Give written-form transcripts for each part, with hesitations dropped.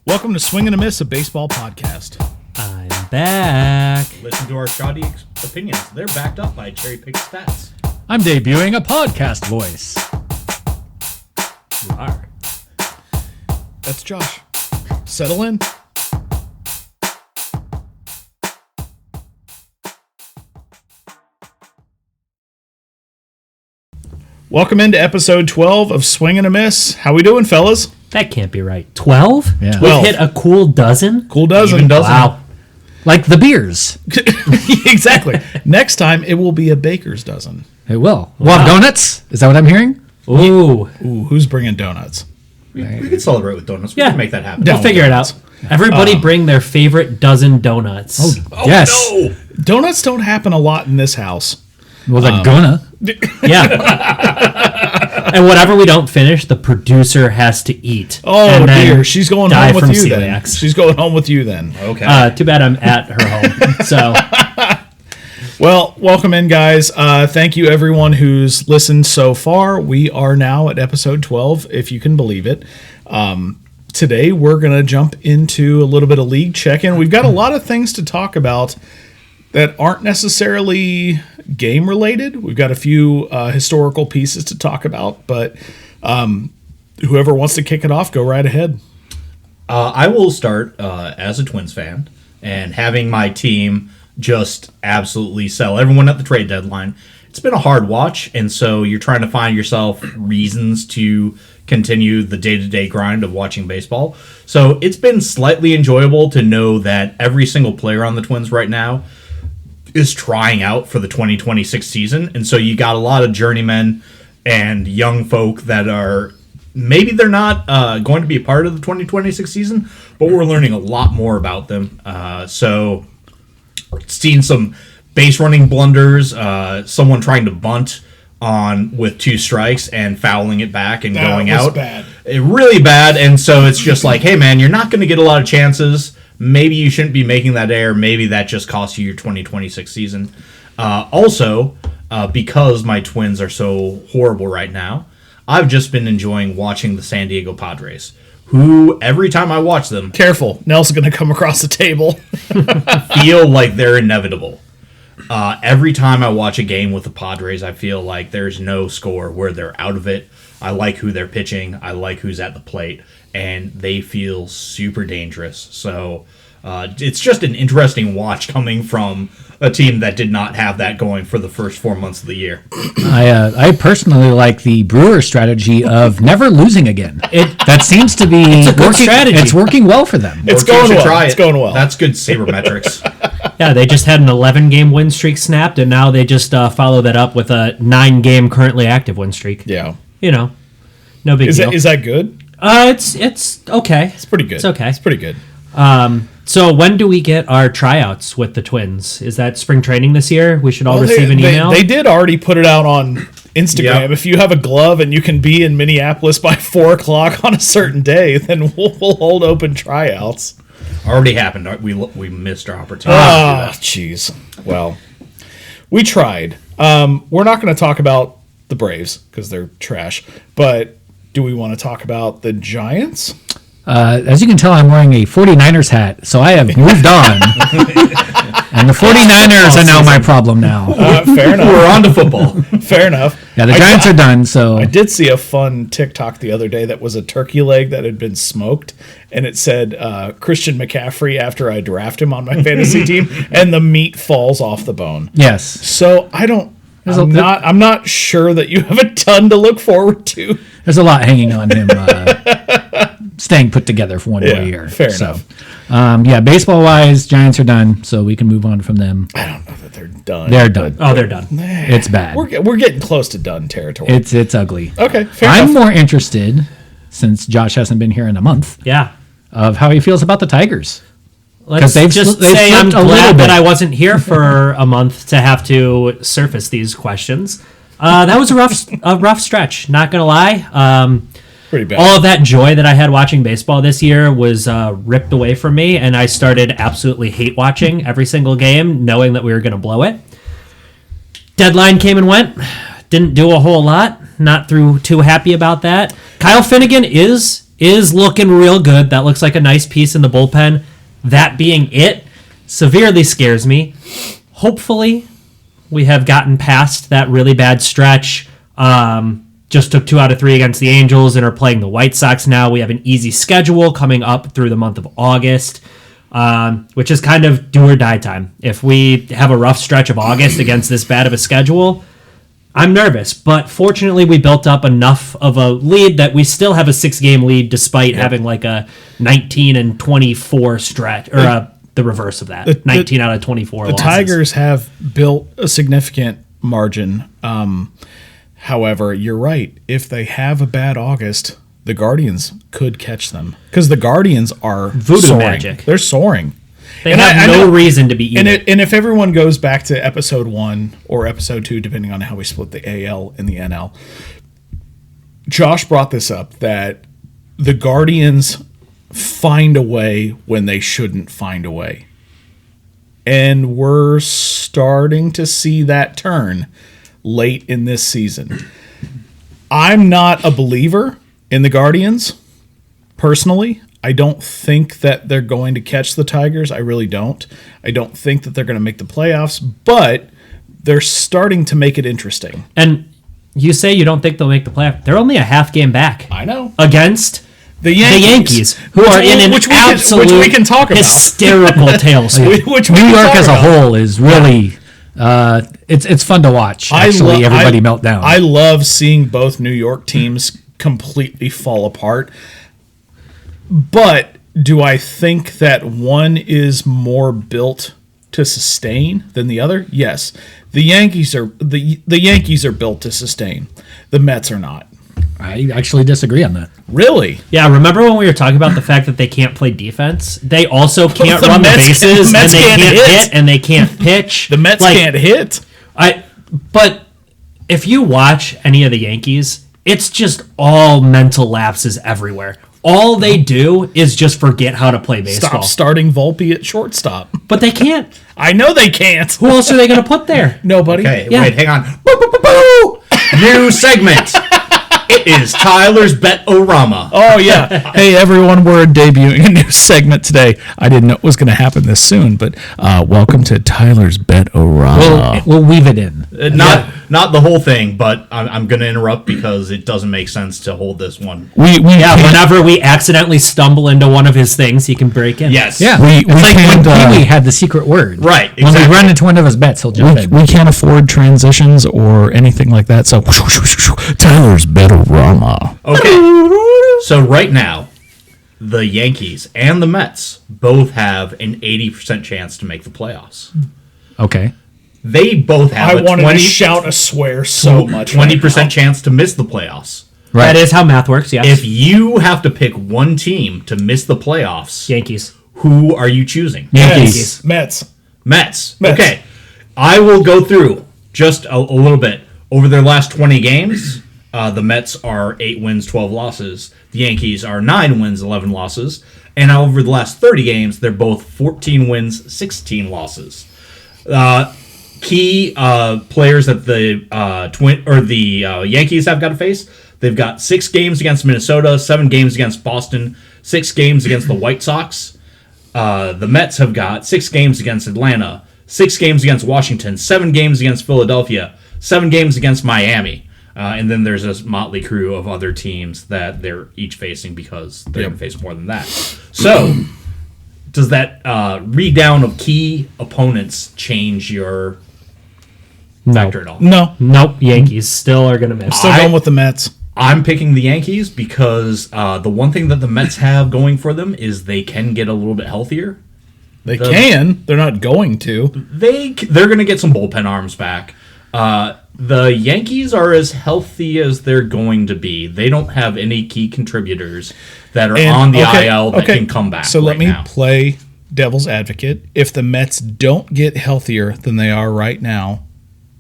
Welcome to Swing and a Miss, a baseball podcast. I'm back. Listen to our shoddy opinions. They're backed up by cherry-picked stats. I'm debuting a podcast voice. You are. That's Josh. Settle in. Welcome into episode 12 of Swing and a Miss. How we doing, fellas? That can't be right. 12? Yeah. 12. We've hit a cool dozen? Cool dozen. Even dozen. Wow. Like the beers. Exactly. Next time, it will be a baker's dozen. It will. We'll have donuts? Is that what I'm hearing? Ooh. Ooh, who's bringing donuts? We could celebrate with donuts. We Yeah. can make that happen. We'll figure it out. Everybody bring their favorite dozen donuts. Yes. No! Donuts don't happen a lot in this house. Well, they're gonna. Yeah. And whatever we don't finish, the producer has to eat. Oh, And then dear. She's going die home with from you then. celiacs. She's going home with you then. Okay. Too bad I'm at her home. So, Well, welcome in, guys. Thank you, everyone who's listened so far. We are now at episode 12, if you can believe it. Today, we're going to jump into a little bit of league check-in. We've got a lot of things to talk about that aren't necessarily game-related. We've got a few historical pieces to talk about, but whoever wants to kick it off, go right ahead. I will start as a Twins fan, and having my team just absolutely sell everyone at the trade deadline. It's been a hard watch, and so you're trying to find yourself reasons to continue the day-to-day grind of watching baseball. So it's been slightly enjoyable to know that every single player on the Twins right now is trying out for the 2026 season, and so you got a lot of journeymen and young folk that are maybe they're not going to be a part of the 2026 season, but we're learning a lot more about them. So seeing some base running blunders, someone trying to bunt on with 2 strikes and fouling it back and going was out. bad. Really bad, and so it's just like, hey man, you're not going to get a lot of chances. Maybe you shouldn't be making that error. Maybe that just costs you your 2026 season. Also, because my Twins are so horrible right now, I've just been enjoying watching the San Diego Padres, who every time I watch them Careful. Nell's going to come across the table. feel like they're inevitable. Every time I watch a game with the Padres, I feel like there's no score where they're out of it. I like who they're pitching. I like who's at the plate. And they feel super dangerous. So it's just an interesting watch coming from a team that did not have that going for the first 4 months of the year. I personally like the Brewer strategy of never losing again. That seems to be a good working. strategy. It's working well for them. It's More teams going should well. try It's it. going well. That's good sabermetrics. yeah, they just had an 11-game win streak snapped, and now they just follow that up with a 9-game currently active win streak. Yeah. You know, no big deal. Is that good? It's okay. It's pretty good. It's okay. It's pretty good. So when do we get our tryouts with the Twins? Is that spring training this year? We should all Well, receive an email. They did already put it out on Instagram. Yep. If you have a glove and you can be in Minneapolis by 4:00 on a certain day, then we'll hold open tryouts. Already happened. We missed our opportunity. Ah, jeez. Well, we tried. We're not going to talk about the Braves because they're trash. But do we want to talk about the Giants? As you can tell, I'm wearing a 49ers hat, so I have moved on. And the 49ers are now my problem now. Fair enough. We're on to football. Fair enough. Yeah, the Giants are done, so... I did see a fun TikTok the other day that was a turkey leg that had been smoked, and it said Christian McCaffrey after I draft him on my fantasy team, and the meat falls off the bone. Yes. So I'm not sure that you have a ton to look forward to. There's a lot hanging on him staying put together for one more year. Fair so, enough. baseball-wise, Giants are done, so we can move on from them. I don't know that they're done. They're done. oh, they're done. It's bad. We're getting close to done territory. It's ugly. Okay, fair I'm enough. more interested, since Josh hasn't been here in a month, Yeah. of how he feels about the Tigers. Let's they've just they've say I'm slipped a little glad bit. that I wasn't here for a month to have to surface these questions. That was a rough stretch, not going to lie. Pretty bad. All of that joy that I had watching baseball this year was ripped away from me, and I started absolutely hate watching every single game, knowing that we were going to blow it. Deadline came and went. Didn't do a whole lot. Not too happy about that. Kyle Finnegan is is looking real good. That looks like a nice piece in the bullpen. That being it, severely scares me. Hopefully, we have gotten past that really bad stretch. Just took 2 out of 3 against the Angels and are playing the White Sox now. We have an easy schedule coming up through the month of August, which is kind of do or die time. If we have a rough stretch of August against this bad of a schedule, I'm nervous. But fortunately, we built up enough of a lead that we still have a 6-game lead despite having like a 19-24 stretch, or the reverse of that, 19 out of 24 The losses. Tigers have built a significant margin. However, you're right. If they have a bad August, the Guardians could catch them because the Guardians are Voodoo soaring. magic. They're soaring. They And have I no know- reason to be even. And if everyone goes back to episode 1 or episode 2, depending on how we split the AL and the NL, Josh brought this up that the Guardians find a way when they shouldn't find a way. And we're starting to see that turn late in this season. I'm not a believer in the Guardians, personally. I don't think that they're going to catch the Tigers. I really don't. I don't think that they're going to make the playoffs, but they're starting to make it interesting. And you say you don't think they'll make the playoff. They're only a half game back I know. The against the Yankees, who Which are in an which absolute we can talk about. hysterical tailspin. Which we New can York talk as a about. whole is really it's fun to watch. Actually, everybody melt down. I love seeing both New York teams completely fall apart. But do I think that one is more built to sustain than the other? Yes. The Yankees are the Yankees are built to sustain. The Mets are not. I actually disagree on that. Really? Yeah, remember when we were talking about the fact that they can't play defense? They also can't The run the Mets- bases, the Mets and they can't can't hit. hit, and they can't pitch. The Mets can't hit. But if you watch any of the Yankees, it's just all mental lapses everywhere. All they do is just forget how to play baseball. Stop starting Volpe at shortstop. But they can't. I know they can't. Who else are they going to put there? Nobody. Okay, Yeah. wait, hang on. Boo, boo, boo, boo. New segment. It is Tyler's Bet-O-Rama. Oh, yeah. Hey, everyone, we're debuting a new segment today. I didn't know it was going to happen this soon, but welcome to Tyler's Bet-O-Rama. We'll weave it in. Not the whole thing, but I'm going to interrupt because it doesn't make sense to hold this one. Yeah, whenever we accidentally stumble into one of his things, he can break in. Yes. Yeah, We it's like when can't, Pee Wee had the secret word. Right, When exactly. we run into one of his bets, he'll jump in. we can't afford transitions or anything like that, so Tyler's Bet-O-Rama. Okay. So right now, the Yankees and the Mets both have an 80% chance to make the playoffs. Okay. They both have I a wanted 20, to shout a swear so much. 20% chance to miss the playoffs. Right. That is how math works, yes. If you have to pick one team to miss the playoffs, Yankees. who are you choosing? Yankees. Mets. Mets. Mets. Okay. I will go through just a little bit. Over their last 20 games, the Mets are 8 wins, 12 losses. The Yankees are 9 wins, 11 losses. And over the last 30 games, they're both 14 wins, 16 losses. Key players that the Yankees have got to face. They've got 6 games against Minnesota, 7 games against Boston, 6 games against the White Sox. The Mets have got 6 games against Atlanta, 6 games against Washington, 7 games against Philadelphia, 7 games against Miami. And then there's this motley crew of other teams that they're each facing because they're going to face more than that. So, does that read down of key opponents change your factor at all? No. Nope, Yankees still are going to miss. Still going with the Mets. I'm picking the Yankees because the one thing that the Mets have going for them is they can get a little bit healthier. They can. They're not going to. They're going to get some bullpen arms back. The Yankees are as healthy as they're going to be. They don't have any key contributors that are on the IL that can come back. So right let me now. play devil's advocate. If the Mets don't get healthier than they are right now,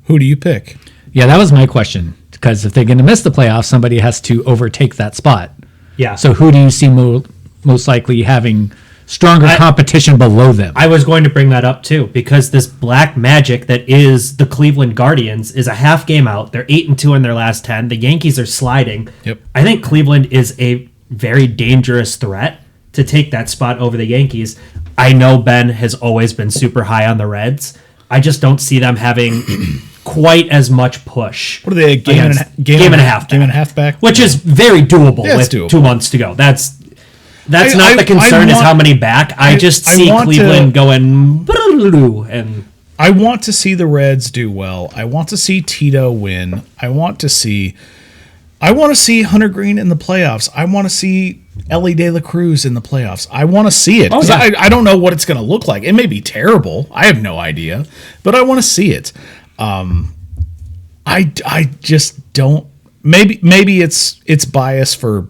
who do you pick? Yeah, that was my question. Because if they're going to miss the playoffs, somebody has to overtake that spot. Yeah. So who do you see most likely having stronger competition below them? I was going to bring that up too, because this black magic that is the Cleveland Guardians is a half game out. They're 8-2 in their last 10. The Yankees are sliding. Yep. I think Cleveland is a very dangerous threat to take that spot over the Yankees. I know Ben has always been super high on the Reds. I just don't see them having quite as much push. What are they? Game and a half back, which is very doable Yeah, with doable. 2 months to go. That's not the concern. Is how many back. I just see Cleveland going and. I want to see the Reds do well. I want to see Tito win. I want to see Hunter Green in the playoffs. I want to see Ellie De La Cruz in the playoffs. I want to see it because I don't know what it's going to look like. It may be terrible. I have no idea, but I want to see it. I just don't. Maybe it's bias for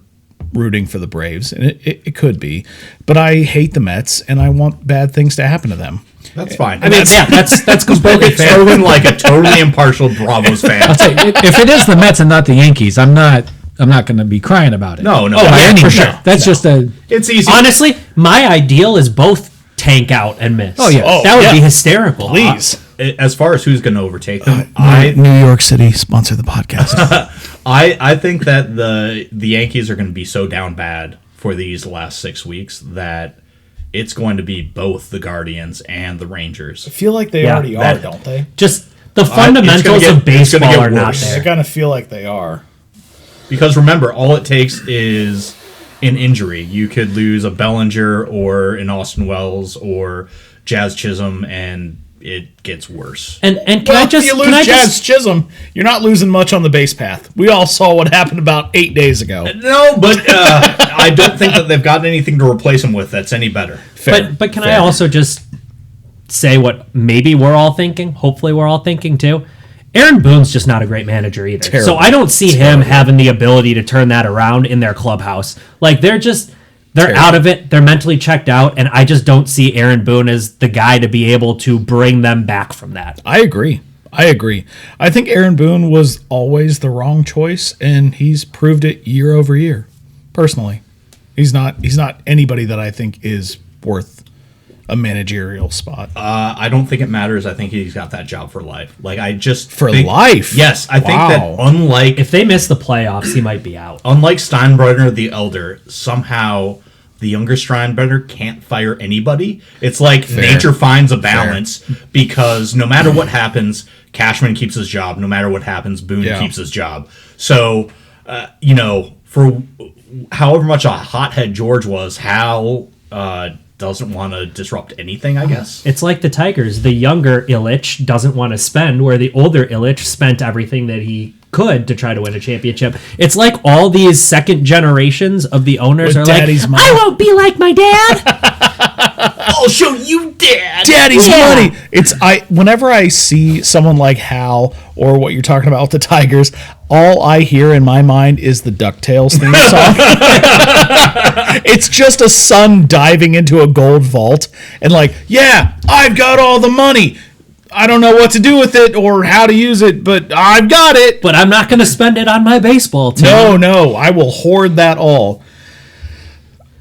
rooting for the Braves, and it could be, but I hate the Mets, and I want bad things to happen to them. That's fine. I mean, that's completely fair. Spoken like a totally impartial Bravos fan. If it is the Mets and not the Yankees, I'm not going to be crying about it. No. By any for means. sure. That's just a. It's easy. Honestly, my ideal is both tank out and miss. Oh, yeah. That would yeah. be hysterical. Please. As far as who's going to overtake them, New York City sponsor the podcast. I think that the Yankees are going to be so down bad for these last 6 weeks that it's going to be both the Guardians and the Rangers. I feel like they Yeah, already that- are, don't they? Just the fundamentals of it's gonna baseball get are not worse. I there. kind of feel like they are. Because remember, all it takes is an injury. You could lose a Bellinger or an Austin Wells or Jazz Chisholm, and it gets worse. And can Well, I just if you can I lose Jazz just Chisholm, you're not losing much on the base path. We all saw what happened about 8 days ago. No, but I don't think that they've got anything to replace him with that's any better. Fair. But can I Fair. also just say what maybe we're all thinking? Hopefully we're all thinking too. Aaron Boone's just not a great manager either. Terrible. So I don't see him having the ability to turn that around in their clubhouse. Like they're out of it. They're mentally checked out, and I just don't see Aaron Boone as the guy to be able to bring them back from that. I agree. I think Aaron Boone was always the wrong choice, and he's proved it year over year. Personally, he's not anybody that I think is worth a managerial spot. I don't think it matters. I think he's got that job for life. Like I just For think- life? Yes, I think that Wow. unlike If they miss the playoffs, he might be out. Steinbrenner the Elder, somehow the younger Steinbrenner can't fire anybody. It's like nature finds a balance because no matter what happens, Cashman keeps his job. No matter what happens, Boone Yeah. keeps his job. So, for however much a hothead George was, Hal doesn't want to disrupt anything, I guess. It's like the Tigers. The younger Illich doesn't want to spend, where the older Illich spent everything that he could to try to win a championship. It's like all these second generations of the owners With are daddy's like, money. I won't be like my dad. I'll show you, Dad. Daddy's Yeah. money. Whenever I see someone like Hal or what you're talking about with the Tigers, all I hear in my mind is the DuckTales theme song. It's just a son diving into a gold vault and like, yeah, I've got all the money. I don't know what to do with it or how to use it, but I've got it. But I'm not going to spend it on my baseball team. No, I will hoard that all.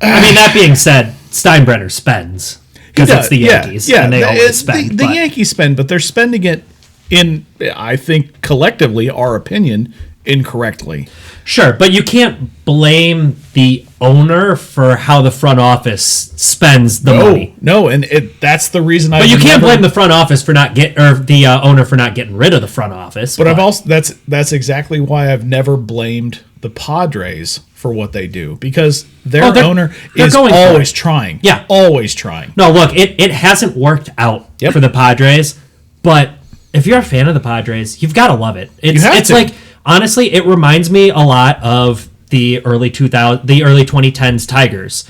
I mean, that being said, Steinbrenner spends because it's the Yankees, and they always spend. The Yankees spend, but they're spending it in, I think, collectively, our opinion, incorrectly. Sure, but you can't blame the owner for how the front office spends the money. No, and that's the reason I. But you can't blame the front office for not the owner for not getting rid of the front office. But I've also that's exactly why I've never blamed the Padres for what they do because their Oh, they're owner going is for always it. trying. Yeah. always trying. No, look, it hasn't worked out Yep. for the Padres, but if you're a fan of the Padres, you've got to love it. It's have to. like honestly, it reminds me a lot of the early 2010s Tigers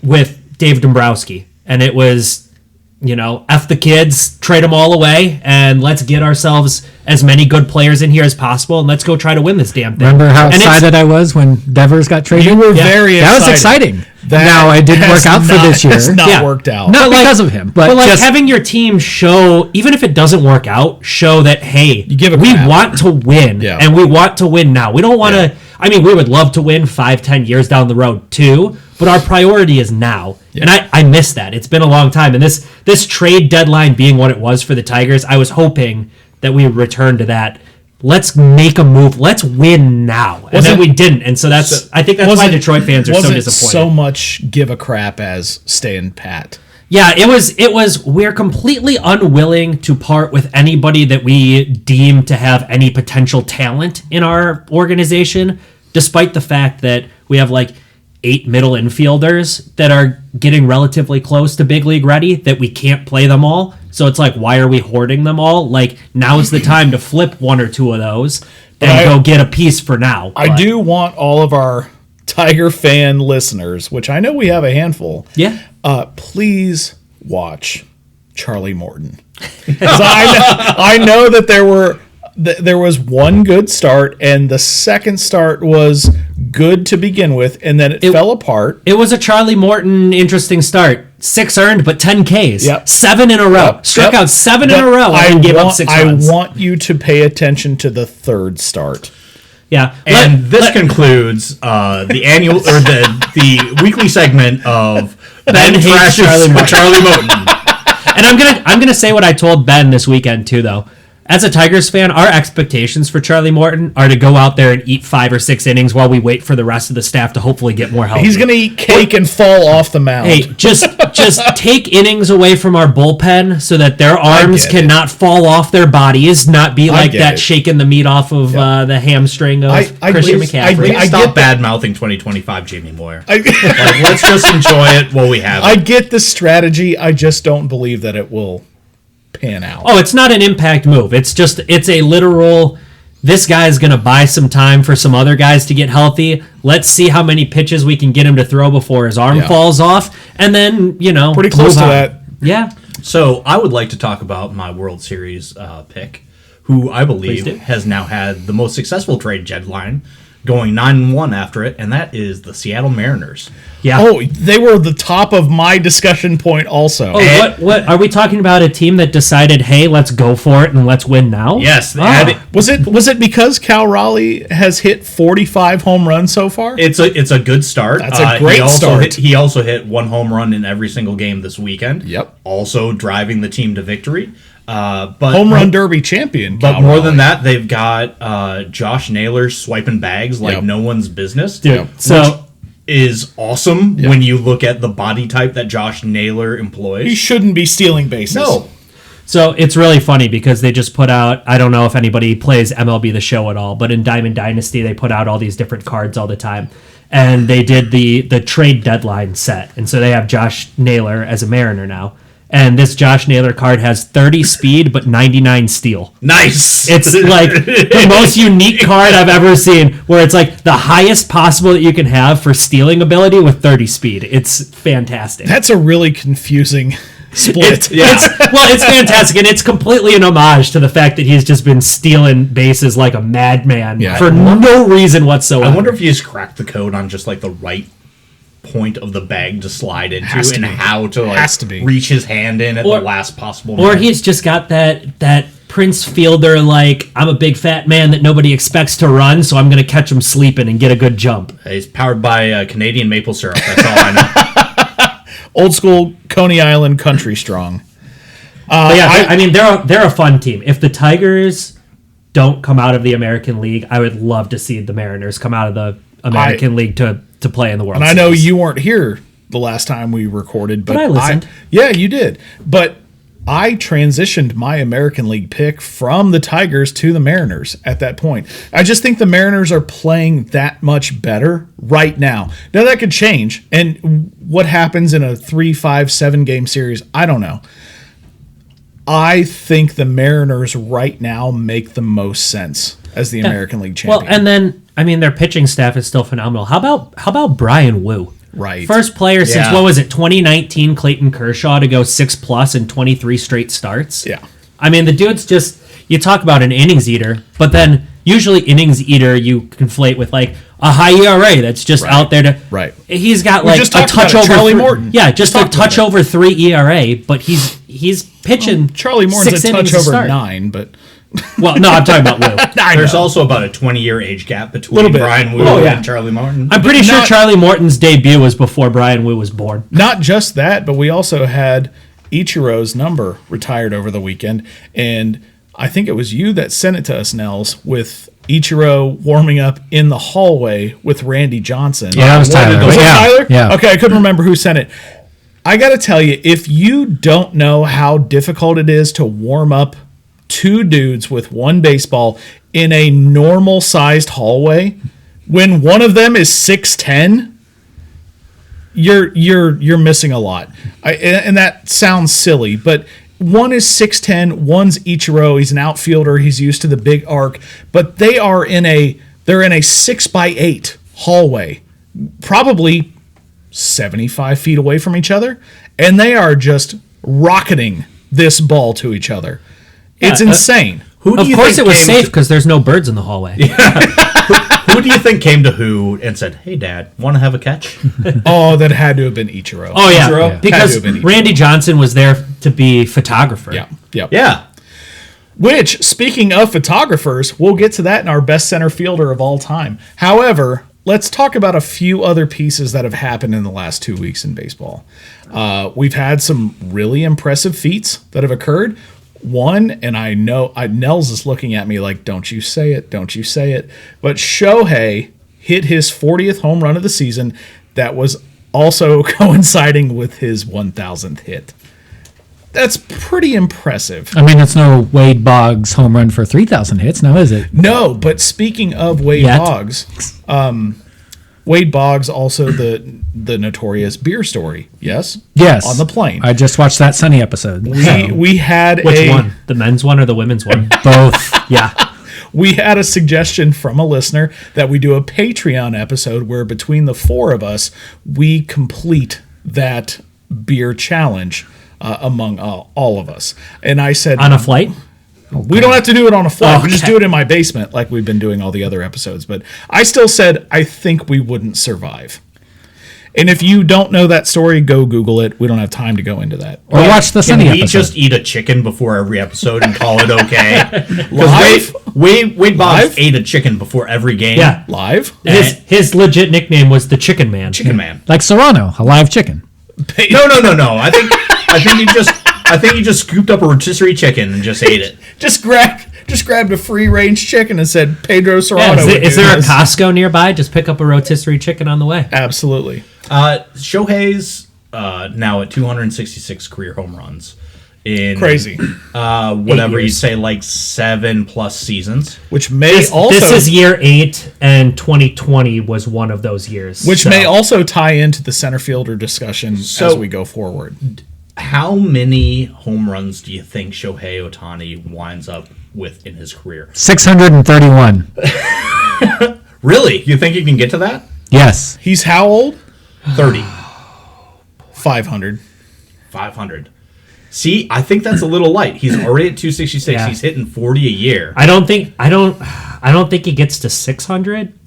with Dave Dombrowski, and it was, F the kids, trade them all away, and let's get ourselves as many good players in here as possible, and let's go try to win this damn thing. Remember how And it's- excited I was when Devers got traded? You were very That excited. was exciting. That Now it didn't has work out for not- this year. Has not Yeah. worked out. Not like- because of him, but But just having your team show, even if it doesn't work out, show that, hey, give a we crap. want to win, Yeah. and we want to win now. We don't want to, we would love to win 5-10 years down the road too, but our priority is now. And I miss that. It's been a long time. And this trade deadline being what it was for the Tigers, I was hoping that we would return to that let's make a move. Let's win now. And then we didn't. And so I think that's why Detroit fans are so disappointed. So much give a crap as staying pat. Yeah, it was we're completely unwilling to part with anybody that we deem to have any potential talent in our organization, despite the fact that we have like 8 middle infielders that are getting relatively close to big league ready that we can't play them all. So it's like, why are we hoarding them all? Like, now is the time to flip 1 or 2 of those and go get a piece for now. I do want all of our Tiger fan listeners, which I know we have a handful. Yeah. Please watch Charlie Morton. 'Cause I know that there was one good start, and the second start was good to begin with, and then it fell apart. It was a Charlie Morton interesting start. 6 earned, but 10 Ks. Yep. 7 in a row. Yep. Struck out 7 in a row and gave up 6 runs. I want you to pay attention to the third start. Yeah. And this concludes the annual or the weekly segment of Ben hates Charlie Morton. Charlie Morton. And I'm gonna say what I told Ben this weekend too, though. As a Tigers fan, our expectations for Charlie Morton are to go out there and eat 5 or 6 innings while we wait for the rest of the staff to hopefully get more healthy. He's going to eat cake and fall off the mound. Hey, just take innings away from our bullpen so that their arms cannot fall off their bodies, not be like that shaking the meat off of the hamstring of Christian McCaffrey. Stop bad-mouthing 2025 Jamie Moyer. Let's just enjoy it while we have it. I get the strategy. I just don't believe that it will pan out. Oh, it's not an impact move. It's a literal, this guy's going to buy some time for some other guys to get healthy. Let's see how many pitches we can get him to throw before his arm falls off. And then, pretty close to that. Yeah. So I would like to talk about my World Series pick, who I believe has now had the most successful trade deadline, going 9-1 after it, and that is the Seattle Mariners. Yeah. Oh, they were the top of my discussion point also. Oh, what are we talking about? A team that decided, hey, let's go for it and let's win now? Yes. Was it because Cal Raleigh has hit 45 home runs so far? It's a good start. That's a great start. He also hit 1 home run in every single game this weekend. Yep. Also driving the team to victory. But home run derby champion. But more than that, they've got Josh Naylor swiping bags like no one's business. Dude, so is awesome when you look at the body type that Josh Naylor employs. He shouldn't be stealing bases. No. So it's really funny because they just put out, I don't know if anybody plays MLB The Show at all, but in Diamond Dynasty, they put out all these different cards all the time. And they did the trade deadline set. And so they have Josh Naylor as a Mariner now. And this Josh Naylor card has 30 speed, but 99 steal. Nice. It's like the most unique card I've ever seen, where it's like the highest possible that you can have for stealing ability with 30 speed. It's fantastic. That's a really confusing split. It's fantastic, and it's completely an homage to the fact that he's just been stealing bases like a madman for no reason whatsoever. I wonder if he's cracked the code on just like the right point of the bag to slide into and how to reach his hand in at the last possible moment. Or he's just got that Prince Fielder, like, I'm a big fat man that nobody expects to run, so I'm going to catch him sleeping and get a good jump. He's powered by Canadian maple syrup. That's all I know. Old school Coney Island country strong. I mean, they're a fun team. If the Tigers don't come out of the American League, I would love to see the Mariners come out of the American League to play in the World Series. And I know you weren't here the last time we recorded, but I listened. Yeah, you did. But I transitioned my American League pick from the Tigers to the Mariners at that point. I just think the Mariners are playing that much better right now. Now, that could change. And what happens in a 3, 5, 7 game series, I don't know. I think the Mariners right now make the most sense as the American League champion. Well, and then, I mean, their pitching staff is still phenomenal. How about Brian Wu? Right. First player since, 2019, Clayton Kershaw, to go 6+ in 23 straight starts. Yeah. I mean, the dude's just, you talk about an innings eater, but then usually innings eater you conflate with like a high ERA that's just out there to. Right. He's got like a touch over Charlie Morton. Yeah, just a touch over 3 ERA, but he's pitching. Charlie Morton's 6 a touch over start. 9, but. Well, no, I'm talking about Wu. There's also about a 20-year age gap between Brian Wu and Charlie Morton. I'm pretty sure Charlie Morton's debut was before Brian Wu was born. Not just that, but we also had Ichiro's number retired over the weekend, and I think it was you that sent it to us, Nels, with Ichiro warming up in the hallway with Randy Johnson. Yeah, that was Tyler. Was it Yeah, Tyler? yeah. Okay, I couldn't remember who sent it. I got to tell you, if you don't know how difficult it is to warm up two dudes with one baseball in a normal sized hallway, when one of them is 6'10", you're missing a lot. And that sounds silly, but one is 6'10", one's Ichiro. He's an outfielder. He's used to the big arc, but they're in a 6x8 hallway, probably 75 feet away from each other, and they are just rocketing this ball to each other. It's insane. Who do Of you course, think it was came safe to- because there's no birds in the hallway. Who do you think came to who and said, "Hey, Dad, want to have a catch"? Oh, that had to have been Ichiro. Oh yeah, Ichiro? Had because to have been Ichiro. Randy Johnson was there to be photographer. Yeah. Yep. Yeah. Which, speaking of photographers, we'll get to that in our best center fielder of all time. However, let's talk about a few other pieces that have happened in the last 2 weeks in baseball. We've had some really impressive feats that have occurred. One, and I know Nels is looking at me like, don't you say it, don't you say it. But Shohei hit his 40th home run of the season. That was also coinciding with his 1,000th hit. That's pretty impressive. I mean, it's no Wade Boggs home run for 3,000 hits, now is it? No, but speaking of Wade Yet. Boggs, Wade Boggs also the notorious beer story. Yes. Yes. On the plane. I just watched that Sunny episode. we had Which one? The men's one or the women's one? Both. Yeah. We had a suggestion from a listener that we do a Patreon episode where between the four of us we complete that beer challenge among all of us. And I said On a flight? we don't have to do it on a flight. We just Okay. do it in my basement like we've been doing all the other episodes. But I still said I think we wouldn't survive. And if you don't know that story, go Google it. We don't have time to go into that. Or watch the Can Sunny we episode. just eat a chicken before every episode and call it okay? Live? Wade Boggs Live? ate a chicken before every game. Yeah. Live? His legit nickname was the Chicken Man. Chicken Man. Like Serrano, a live chicken. No. I think he just scooped up a rotisserie chicken and just ate it. Just grabbed a free range chicken and said Pedro Serrano. Yeah, would is do there a this. Costco nearby? Just pick up a rotisserie chicken on the way. Absolutely. Shohei's now at 266 career home runs in Crazy. whatever 8 you years. say, like 7+ seasons. Which may This also is year 8, and 2020 was one of those years. which So, may also tie into the center fielder discussion as we go forward. How many home runs do you think Shohei Ohtani winds up with in his career? 631. Really? You think he can get to that? Yes. He's how old? 30. 500. 500. See, I think that's a little light. He's already at 266. Yeah. He's hitting 40 a year. I don't think he gets to 600,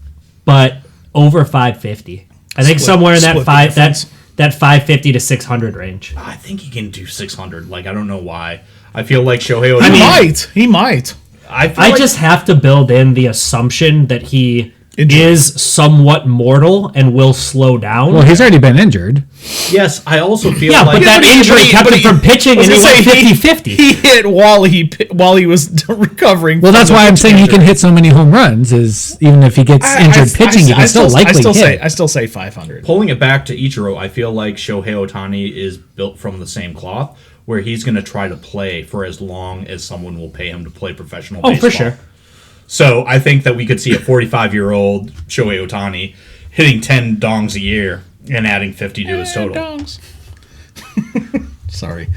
but over 550. I think Split- somewhere in that split the five difference. that 550 to 600 range. I think he can do 600. Like, I don't know why. I feel like Shohei He Ohtani. He might. I feel I like just have to build in the assumption that he Injury. is somewhat mortal and will slow down. Well, he's already been injured. yes. I also feel yeah, like but that injury kept him from pitching, and he went 50-50. He hit while he was recovering. Well, from that's the why I'm saying he injury. can hit so many home runs. Is even if he gets injured pitching, he can still likely hit. I still say 500. pulling it back to Ichiro. I feel like Shohei Ohtani is built from the same cloth, where he's going to try to play for as long as someone will pay him to play professional Oh, baseball. for sure. So I think that we could see a 45-year-old Shohei Ohtani hitting 10 dongs a year and adding 50 to his total. Dongs. Sorry.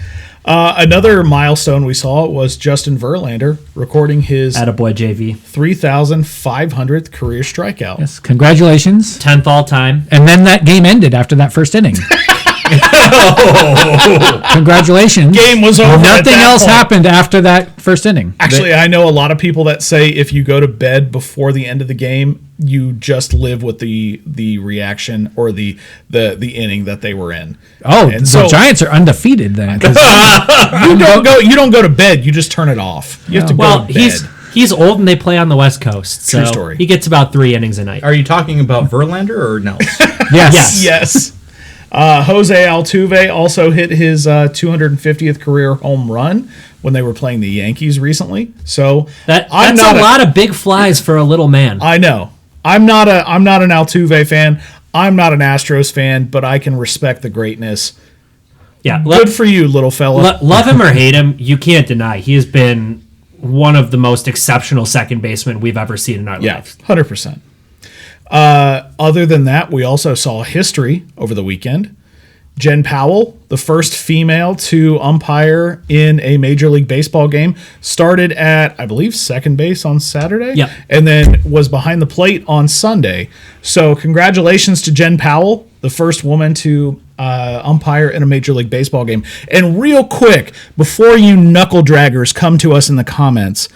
Another milestone we saw was Justin Verlander recording his Attaboy JV. 3,500th career strikeout. Yes, congratulations. 10th all time. And then that game ended after that first inning. Congratulations. Game was over. at Nothing that else point. happened after that first inning. Actually, I know a lot of people that say if you go to bed before the end of the game, you just live with the reaction or the inning that they were in. Oh, And the so- Giants are undefeated then. 'cause You don't go to bed. You just turn it off. You have to Well, go to bed. he's old and they play on the West Coast. So True story. He gets about 3 innings a night. Are you talking about Verlander or Nels? yes. Yes. Jose Altuve also hit his 250th career home run when they were playing the Yankees recently. So That's not a lot of big flies for a little man. I know. I'm not an Altuve fan. I'm not an Astros fan, but I can respect the greatness. Yeah, Good for you, little fella. love him or hate him, you can't deny he has been one of the most exceptional second basemen we've ever seen in our Yeah, life. 100%. Other than that, we also saw history over the weekend. Jen Powell, the first female to umpire in a Major League Baseball game, started at, I believe, second base on Saturday. Yep. And then was behind the plate on Sunday. So congratulations to Jen Powell, the first woman to umpire in a Major League Baseball game. And real quick, before you knuckle draggers come to us in the comments,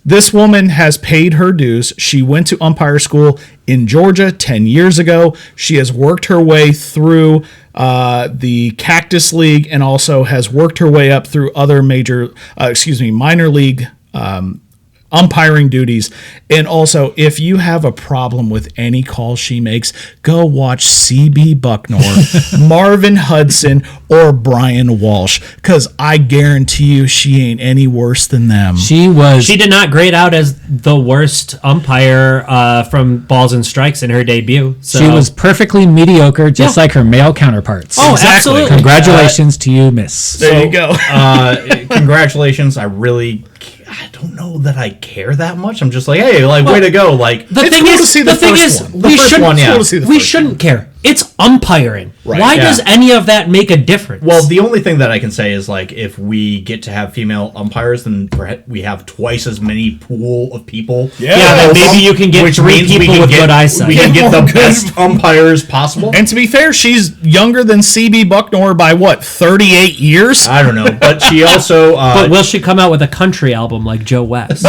this woman has paid her dues. She went to umpire school in Georgia 10 years ago. She has worked her way through the Cactus League and also has worked her way up through other minor league umpiring duties. And also, if you have a problem with any call she makes, go watch CB Bucknor, Marvin Hudson, or Brian Walsh, because I guarantee you she ain't any worse than them. She She did not grade out as the worst umpire from balls and strikes in her debut. So. She was perfectly mediocre, just Yeah. like her male counterparts. Oh, absolutely. Congratulations to you, Miss. There you go. Congratulations. I don't know that I care that much. I'm just like, hey, like, way to go. Like, The It's thing cool to is, see the the thing first is, one. we first shouldn't. one, yeah. Cool to see the we first shouldn't care. It's umpiring. Right, Why yeah. does any of that make a difference? well, the only thing that I can say is, like, if we get to have female umpires, then we have twice as many pool of people. Yeah, then maybe you can get Which three means we people can with get- good eyesight. We can get the Good. best umpires possible. And to be fair, she's younger than CB Bucknor by what, 38 years? I don't know, but she also but will she come out with a country album like Joe West?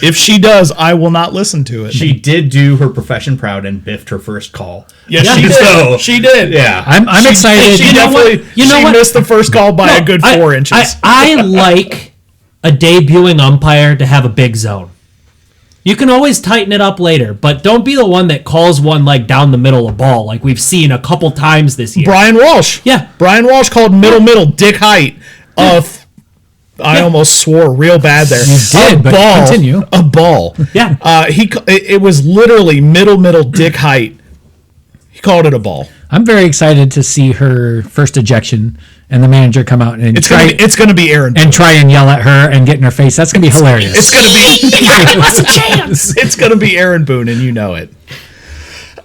If she does, I will not listen to it. she did do her profession proud and biffed her first call. Yeah, she did. So, She did. yeah. I'm excited. She You know what? definitely You know she what? missed the first call by a good 4 inches. I like a debuting umpire to have a big zone. You can always tighten it up later, but don't be the one that calls one like down the middle of ball, like we've seen a couple times this year. Brian Walsh. Yeah. Brian Walsh called middle Dick Height of. I almost swore real bad there. You did, but continue. A ball. Yeah. It was literally middle Dick Height. He called it a ball. I'm very excited to see her first ejection and the manager come out and It's gonna be Aaron. and try and yell at her and get in her face. That's gonna be hilarious. It's gonna be. Give us a chance. It's gonna be Aaron Boone, and you know it.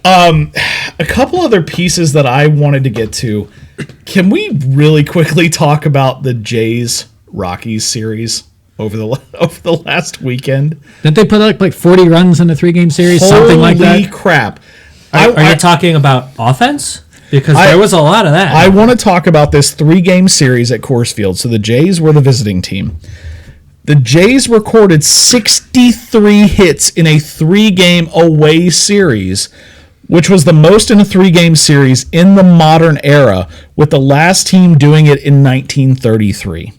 A couple other pieces that I wanted to get to. Can we really quickly talk about the Jays Rockies series over the last weekend? Didn't they put like 40 runs in a 3-game series, something like Holy that? crap! Are you talking about offense? Because there was a lot of that. I want to talk about this 3-game series at Coors Field. So the Jays were the visiting team. The Jays recorded 63 hits in a 3-game away series, which was the most in a 3-game series in the modern era, with the last team doing it in 1933.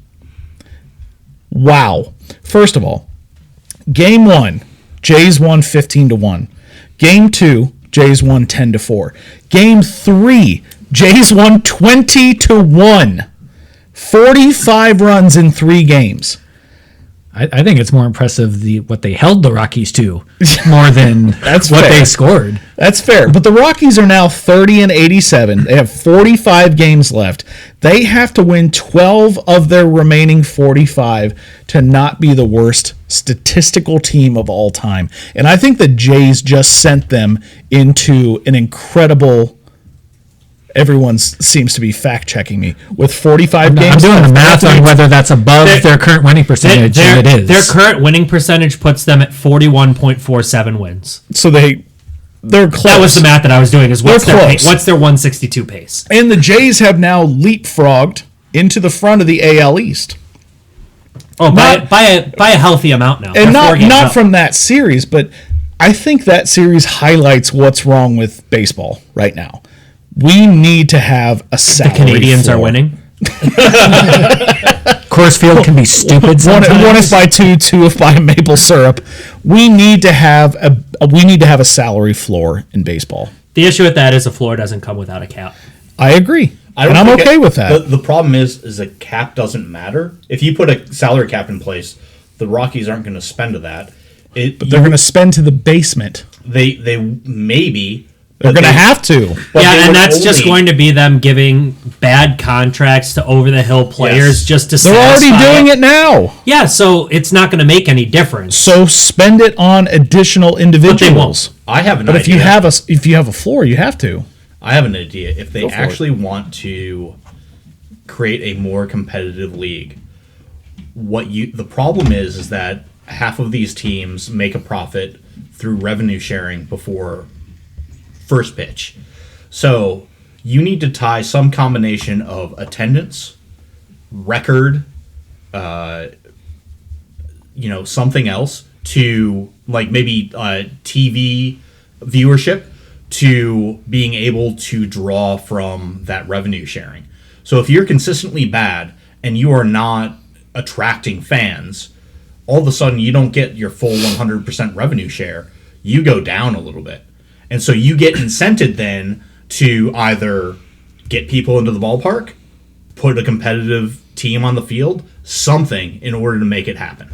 Wow. First of all, Game 1, Jays won 15-1. Game 2, Jays won 10-4. Game 3, Jays won 20-1. 45 runs in 3 games. I think it's more impressive what they held the Rockies to more than That's what fair. they scored. That's fair. But the Rockies are now 30-87. They have 45 games left. They have to win 12 of their remaining 45 to not be the worst statistical team of all time. And I think the Jays just sent them into an incredible. Everyone seems to be fact checking me with 45 games. I'm doing the left. math on whether that's above their current winning percentage, and it is. Their current winning percentage puts them at 41.47 wins. So they're close. That was the math that I was doing. Is what's They're their close. what's their 162 pace? And the Jays have now leapfrogged into the front of the AL East. Oh, by a healthy amount now. And They're 4 games not up. from that series, but I think that series highlights what's wrong with baseball right now. We need to have a the salary Canadians floor. are winning. Coors Field can be stupid One sometimes. is by two is by maple syrup. We need to have a salary floor in baseball. The issue with that is the floor doesn't come without a cap. I agree. I don't And I'm think okay with that. The problem is a cap doesn't matter. If you put a salary cap in place, the Rockies aren't going to spend to that. But they're going to spend to the basement. They maybe. They're going to have to. But Yeah, they and would that's just only- going to be them giving bad contracts to over-the-hill players Yes. just to They're already satisfy doing it now. Yeah, so it's not going to make any difference. So spend it on additional individuals. I have an But idea. if you have a floor, you have to. I have an idea. If they Go for it. actually want to create a more competitive league, the problem is that half of these teams make a profit through revenue sharing before first pitch. So you need to tie some combination of attendance, record, something else to like maybe TV viewership to being able to draw from that revenue sharing. So if you're consistently bad and you are not attracting fans, all of a sudden you don't get your full 100% revenue share. You go down a little bit. And so you get incented then to either get people into the ballpark, put a competitive team on the field, something in order to make it happen.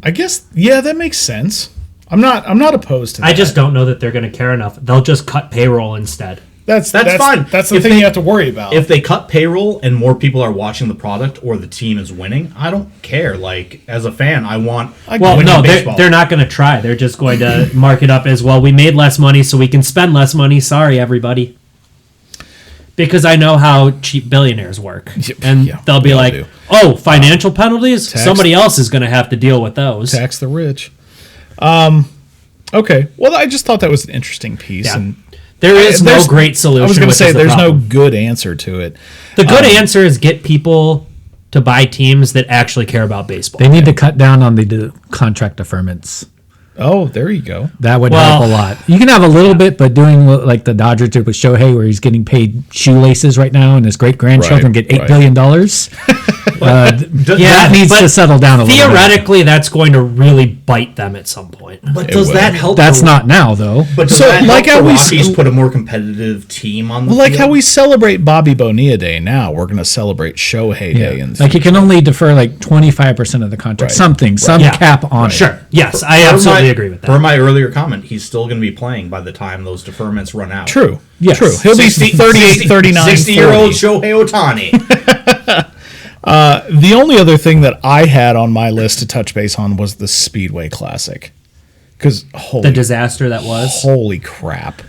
I guess, yeah, that makes sense. I'm not opposed to that. I just don't know that they're going to care enough. They'll just cut payroll instead. That's fine. That's the If thing they- you have to worry about. If they cut payroll and more people are watching the product or the team is winning, I don't care. Like, as a fan, I want Well, winning no, baseball. they're not going to try. They're just going to mark it up as, well, we made less money, so we can spend less money. Sorry, everybody. Because I know how cheap billionaires work. And yeah, they'll be we all like, do. oh, financial penalties? tax- Somebody else is going to have to deal with those. tax the rich. Okay. Well, I just thought that was an interesting piece. Yeah. And There is no there's- great solution. I was going to which say is the there's problem. no good answer to it. The good answer is get people to buy teams that actually care about baseball. They need to cut down on the contract deferments. Oh, there you go. That would Well- help a lot. You can have a little bit, but doing what, like the Dodgers did with Shohei, where he's getting paid shoelaces right now, and his great grandchildren Right, get $8 right. billion. That needs but to settle down a little bit. Theoretically, that's going to really bite them at some point. But It does will. that help? That's the- not now, though. But does So, that like help how the we Rockies put a more competitive team on the Like field? how we celebrate Bobby Bonilla Day now, we're going to celebrate Shohei Day. And Like you can only defer like 25% of the contract, Right. something, some Yeah. cap on it. Sure. Yes, I Per absolutely my- agree with Per that. my earlier comment, he's still going to be playing by the time those deferments run out. True. Yes. True. He'll be 38, 39, 60-year-old 40. Shohei Ohtani. The only other thing that I had on my list to touch base on was the Speedway Classic. Because The disaster that was. holy crap.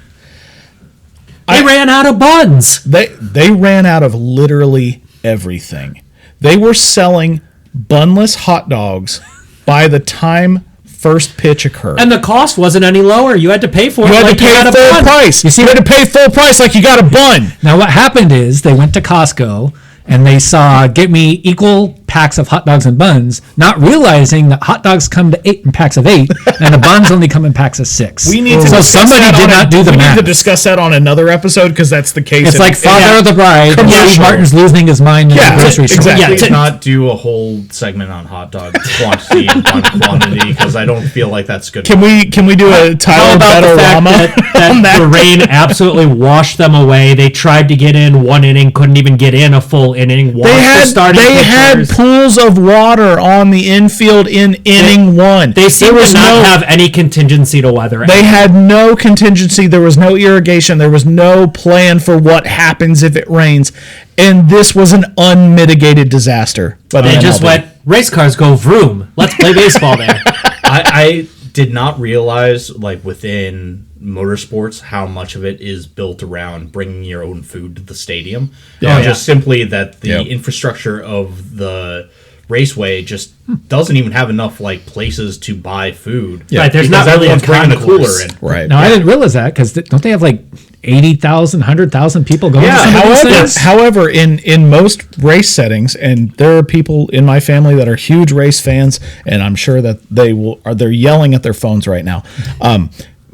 They ran out of buns. They ran out of literally everything. They were selling bunless hot dogs by the time first pitch occurred. And the cost wasn't any lower. You had to pay for it you had like to you pay had a full bun. price. You had to pay full price like you got a bun. Now, what happened is they went to Costco and they saw, get me equal packs of hot dogs and buns, not realizing that hot dogs come to 8 in packs of 8 and the buns only come in packs of 6. We need to so discuss somebody that did on not do the we math. need to discuss that on another episode because that's the case. It's like Father of the Bride. and commercial. Steve Martin's losing his mind in Yeah, the grocery store. exactly. Yeah, Please not do a whole segment on hot dog quantity and bun quantity because I don't feel like that's good. Can we do a How Tyler about the fact Bettorama that on that? the rain absolutely washed them away? They tried to get in one inning, couldn't even get in a full inning. They had pools of water on the infield in inning one. They seem there was to not no have any contingency to weather. They had no contingency. There was no irrigation. There was no plan for what happens if it rains. And this was an unmitigated disaster. But They just went, race cars go vroom. Let's play baseball there. I did not realize, like, within motorsports, how much of it is built around bringing your own food to the stadium. Yeah. Just simply that the Yep. infrastructure of the raceway just doesn't even have enough, like, places to buy food. Right, there's Because not really a everyone's bringing a concourse. cooler in. Right. Now, I didn't realize that because don't they have like 80,000, 100,000 people going Yeah, to some of these things? However, in most race settings, and there are people in my family that are huge race fans, and I'm sure that they're yelling at their phones right now.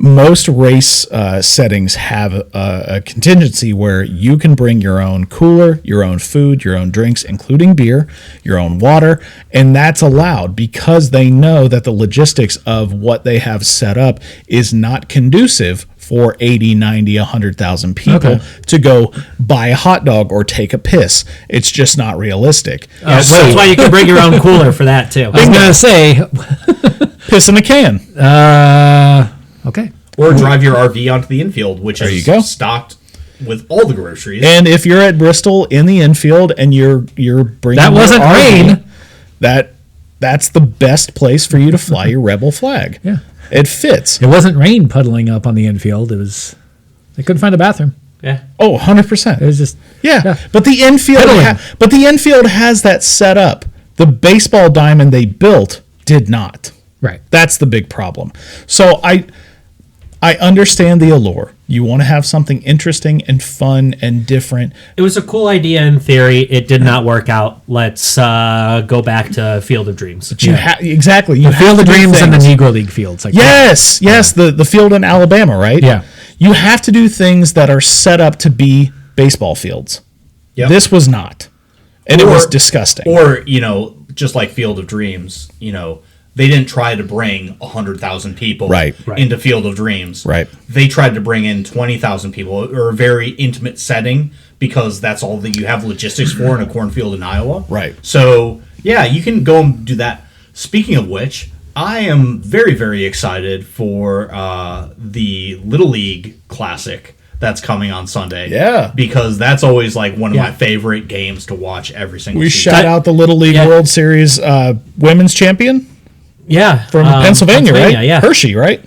Most race settings have a contingency where you can bring your own cooler, your own food, your own drinks, including beer, your own water, and that's allowed because they know that the logistics of what they have set up is not conducive for 80, 90, 100,000 people Okay. to go buy a hot dog or take a piss. It's just not realistic. So that's why you can bring your own cooler for that too. I was gonna say, Piss in a can. okay. Or drive your RV onto the infield, which you is go. stocked with all the groceries. And if you're at Bristol in the infield and you're bringing That your wasn't RV, rain. that's the best place for you to fly your rebel flag. Yeah. It fits. It wasn't rain puddling up on the infield. It was. They couldn't find a bathroom. Yeah. Oh, 100%. It was just. Yeah, but the infield, Piddling. has that set up. The baseball diamond they built did not. Right. That's the big problem. So I understand the allure. You want to have something interesting and fun and different. It was a cool idea in theory. It did not work out. Let's go back to Field of Dreams. Exactly. You The have Field to of do Dreams and the things. Negro League fields. Like Yes, the field in Alabama, right? Yeah. You have to do things that are set up to be baseball fields. Yep. This was not. And it was Or- disgusting. Or, just like Field of Dreams, they didn't try to bring 100,000 people Right. into Field of Dreams. Right. They tried to bring in 20,000 people, or a very intimate setting, because that's all that you have logistics for in a cornfield in Iowa. Right. So, yeah, you can go and do that. Speaking of which, I am very, very excited for the Little League Classic that's coming on Sunday. Yeah. Because that's always like one of Yeah. my favorite games to watch every single we season. shout out the Little League Yeah. World Series women's champion Yeah. from Pennsylvania, right? Yeah. Hershey, right?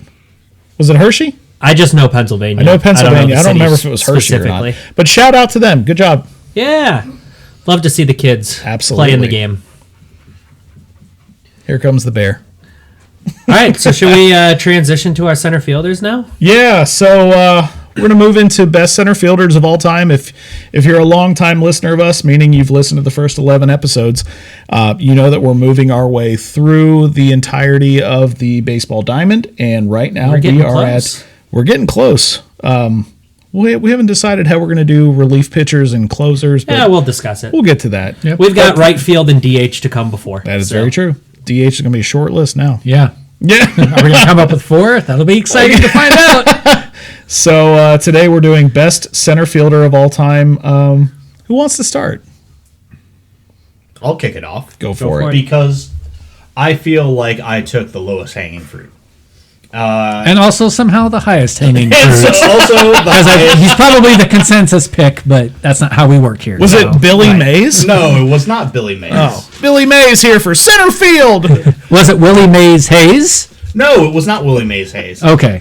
Was it Hershey? I just know Pennsylvania. I know Pennsylvania. the I don't remember if city it was Hershey or not. specifically. But shout out to them. Good job. Yeah. Love to see the kids Absolutely. play in the game. Here comes the bear. All right. So should we transition to our center fielders now? Yeah, so we're going to move into best center fielders of all time. If you're a longtime listener of us, meaning you've listened to the first 11 episodes, you know that we're moving our way through the entirety of the baseball diamond. And right now We're getting we are close. we're getting close. We haven't decided how we're going to do relief pitchers and closers, but Yeah, we'll discuss it. we'll get to that. Yep. We've got right field and DH to come before. That is So, very true. DH is going to be a short list now. Yeah. Yeah. Are we gonna come up with 4? That'll be exciting to find out. So today we're doing best center fielder of all time. Who wants to start? I'll kick it off. Go for it. Because I feel like I took the lowest hanging fruit. And also somehow the highest hanging And fruit. so also the highest, He's probably the consensus pick, but that's not how we work here. Was so. it Billy Mays? no, it was not Billy Mays. Oh, Billy Mays here for center field. Was it Willie Mays Hayes? No, it was not Willie Mays Hayes. Okay.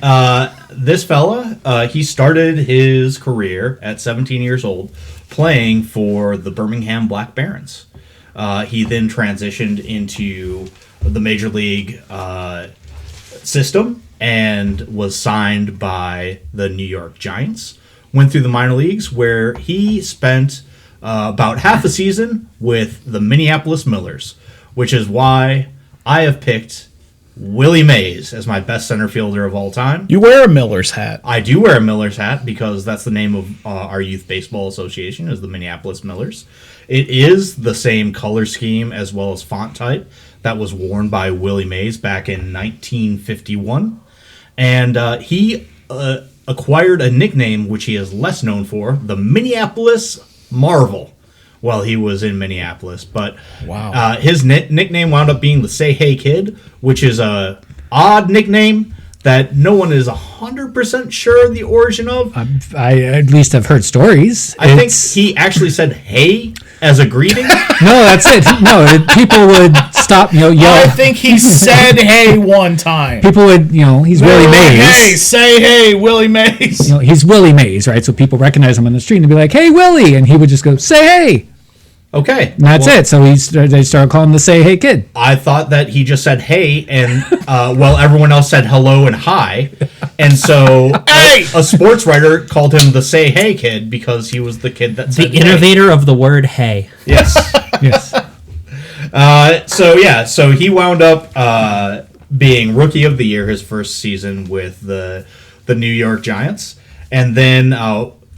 This fella, he started his career at 17 years old playing for the Birmingham Black Barons. He then transitioned into the Major League system and was signed by the New York Giants. Went through the minor leagues where he spent about half a season with the Minneapolis Millers, which is why I have picked Willie Mays as my best center fielder of all time. You wear a Miller's hat. I do wear a Miller's hat because that's the name of our youth baseball association, is the Minneapolis Millers. It is the same color scheme as well as font type that was worn by Willie Mays back in 1951. And he acquired a nickname which he is less known for, the Minneapolis Marvel, while he was in Minneapolis. But Wow. his nickname wound up being the Say Hey Kid, which is a odd nickname that no one is 100% sure the origin of. I at least have heard stories. I think It's- he actually said "hey" as a greeting. No, that's it. No, people would stop, I yell. think he said hey one time. People would, he's Willie Mays. Hey, say hey, Willie Mays. He's Willie Mays, right? So people recognize him on the street and be like, "Hey, Willie," and he would just go, "Say hey," Okay, and that's it. So they started calling him the Say Hey Kid. I thought that he just said "hey," and while everyone else said "hello" and "hi," and so Hey! a sports writer called him the "Say Hey Kid" because he was the kid that The said hey. innovator of the word "hey." Yes. Yes. So he wound up being Rookie of the Year his first season with the New York Giants, and then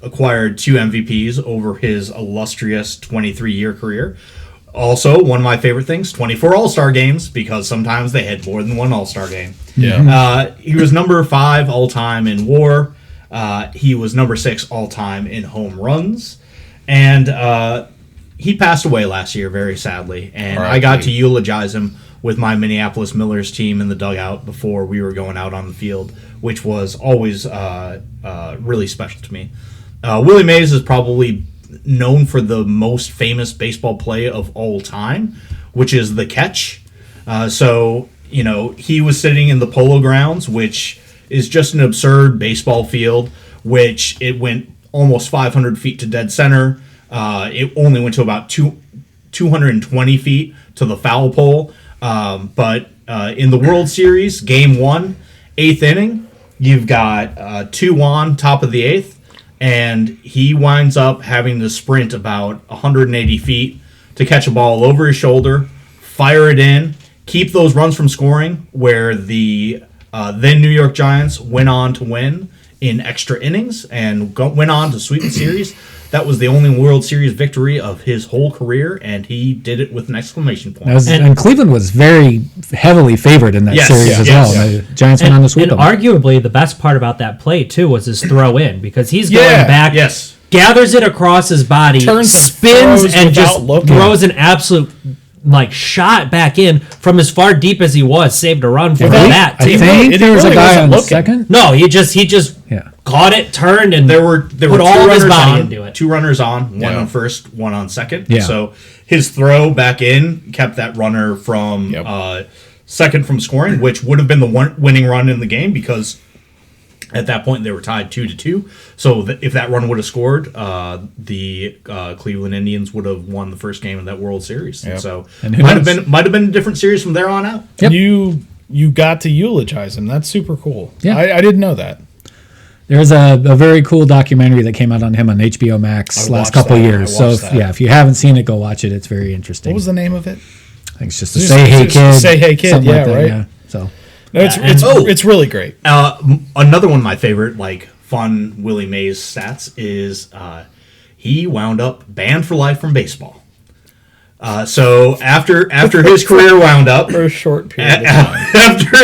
acquired 2 MVPs over his illustrious 23-year career. Also, one of my favorite things, 24 All-Star games, because sometimes they had more than one All-Star game. Yeah. He was number 5 all-time in WAR, He was number 6 all time in home runs, and he passed away last year, very sadly. And I got to eulogize him with my Minneapolis Millers team in the dugout before we were going out on the field, which was always really special to me. Willie Mays is probably known for the most famous baseball play of all time, which is the catch. So, he was sitting in the Polo Grounds, which is just an absurd baseball field, which it went almost 500 feet to dead center. It only went to about 220 feet to the foul pole. But in the World Series, Game 1, 8th inning, you've got 2-1, top of the 8th, and he winds up having to sprint about 180 feet to catch a ball over his shoulder, fire it in, keep those runs from scoring, where the then New York Giants went on to win in extra innings and went on to sweep the series. That was the only World Series victory of his whole career, and he did it with an exclamation point. And Cleveland was very heavily favored in that series as well. The Giants went on to sweep them. And arguably, the best part about that play, too, was his throw in, because he's going back, gathers it across his body, spins, and just throws an absolute shot back in from as far deep as he was, saved a run for that. I think there was a guy on second. No, he just caught it, turned, and there were put all of his body into it. 2 runners on, one on first, one on second. Yeah. So his throw back in kept that runner from second from scoring, which would have been the winning run in the game, because at that point they were tied 2-2. So if that run would have scored, the Cleveland Indians would have won the first game of that World Series. Yep. So and might have been a different series from there on out. Yep. You got to eulogize him. That's super cool. Yeah. I didn't know that. There's a very cool documentary that came out on him on HBO Max last couple of years. So if you haven't seen it, go watch it. It's very interesting. What was the name of it? I think it's just Say Hey Kid. Say Hey Kid. Something Yeah, like that, right. Yeah. So No, it's really great. Another one of my favorite, fun Willie Mays stats is he wound up banned for life from baseball. So after his career wound up, For a short period of time.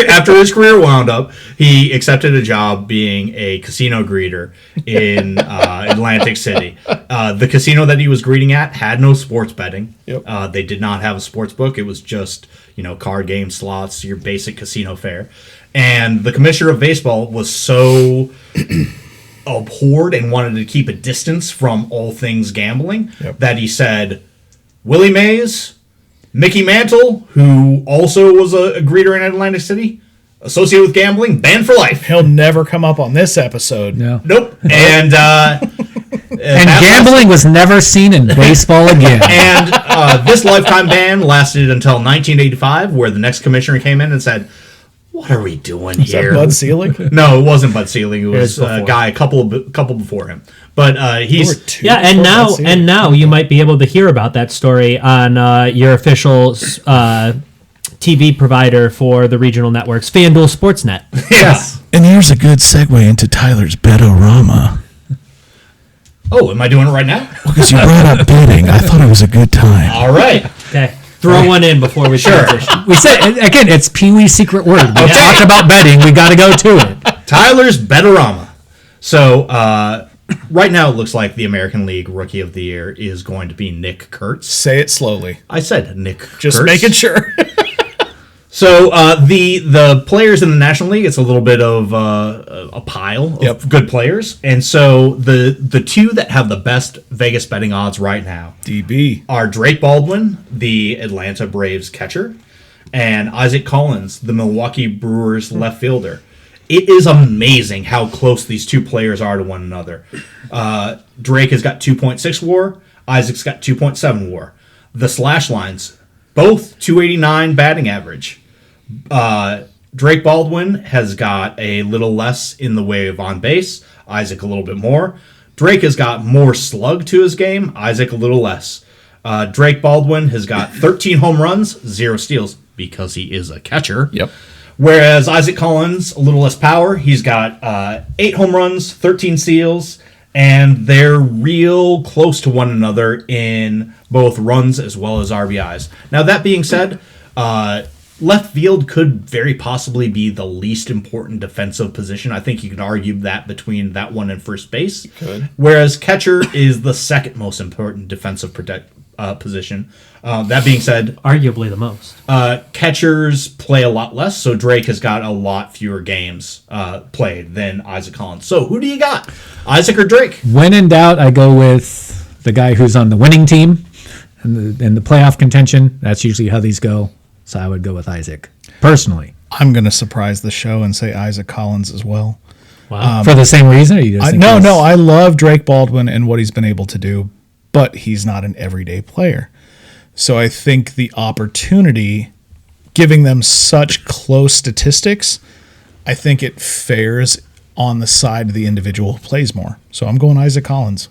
after his career wound up, he accepted a job being a casino greeter in Atlantic City. The casino that he was greeting at had no sports betting. Yep. They did not have a sports book. It was just card game slots, your basic casino fare. And the commissioner of baseball was so abhorred and wanted to keep a distance from all things gambling that he said, Willie Mays, Mickey Mantle, who also was a greeter in Atlantic City, associated with gambling, banned for life. He'll never come up on this episode. no. Nope. And gambling was never seen in baseball again. And this lifetime ban lasted until 1985, where the next commissioner came in and said, "What are we doing Is that here?" Bud Selig? No, it wasn't Bud Selig. It was a before. guy a couple before him. But he's Yeah, and now you might be able to hear about that story on your official TV provider for the regional networks, FanDuel Sportsnet. yes. And here's a good segue into Tyler's Betorama. Oh, am I doing it right now? Because you brought up betting. I thought it was a good time. All right. Okay, throw one in before we transition. We said, again, it's Pee Wee's secret word. We talked about betting. We got to go to it. Tyler's Betorama. So right now it looks like the American League Rookie of the Year is going to be Nick Kurtz. Say it slowly. I said Nick Just Kurtz. making sure. So the players in the National League, it's a little bit of a pile of good players. And so the two that have the best Vegas betting odds right now DB. are Drake Baldwin, the Atlanta Braves catcher, and Isaac Collins, the Milwaukee Brewers left fielder. It is amazing how close these two players are to one another. Drake has got 2.6 WAR. Isaac's got 2.7 WAR. The slash lines, both 289 batting average. Drake Baldwin has got a little less in the way of on base. Isaac a little bit more. Drake has got more slug to his game. Isaac a little less. Drake Baldwin has got 13 home runs, 0 steals, because he is a catcher. Yep. Whereas Isaac Collins, a little less power. He's got 8 home runs, 13 steals, and they're real close to one another in both runs as well as RBIs. Now, that being said, left field could very possibly be the least important defensive position. I think you can argue that between that one and first base. Whereas catcher is the second most important defensive position. That being said, Arguably the most. catchers play a lot less, so Drake has got a lot fewer games played than Isaac Collins. So who do you got, Isaac or Drake? When in doubt, I go with the guy who's on the winning team and the playoff contention. That's usually how these go. So I would go with Isaac, personally. I'm going to surprise the show and say Isaac Collins as well. Wow. For the same reason? Or you just think he's- I love Drake Baldwin and what he's been able to do, but he's not an everyday player. So I think the opportunity, giving them such close statistics, I think it fares on the side of the individual who plays more. So I'm going Isaac Collins.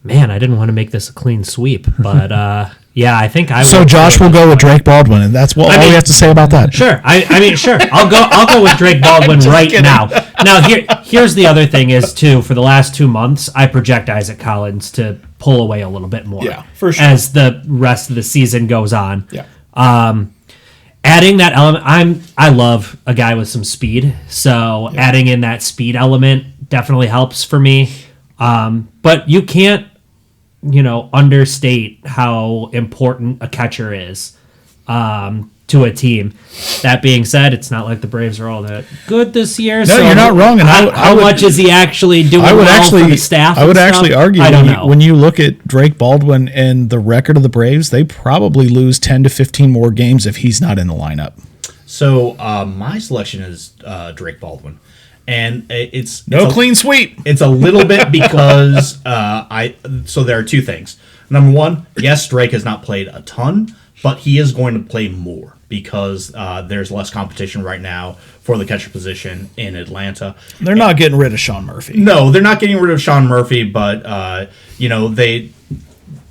Man, I didn't want to make this a clean sweep, but yeah, I think I. So would Josh will go with Drake Baldwin, and that's all we have to say about that. Sure, I mean, sure. I'll go with Drake Baldwin right kidding. now. Now here's the other thing is too. For the last 2 months, I project Isaac Collins to pull away a little bit more. Yeah, for sure. As the rest of the season goes on. Yeah. Adding that element, I love a guy with some speed. So adding in that speed element definitely helps for me. But you can't, understate how important a catcher is to a team. That being said, it's not like the Braves are all that good this year. No, you're not wrong. And how much is he actually doing for the staff? I would and actually stuff? argue I don't know. when you look at Drake Baldwin and the record of the Braves, they probably lose 10 to 15 more games if he's not in the lineup. So my selection is Drake Baldwin, and it's Clean sweep. It's a little bit because so there are two things. Number one, yes, Drake has not played a ton, but he is going to play more because there's less competition right now for the catcher position in Atlanta. They're not getting rid of Sean Murphy. No, they're not getting rid of Sean Murphy, but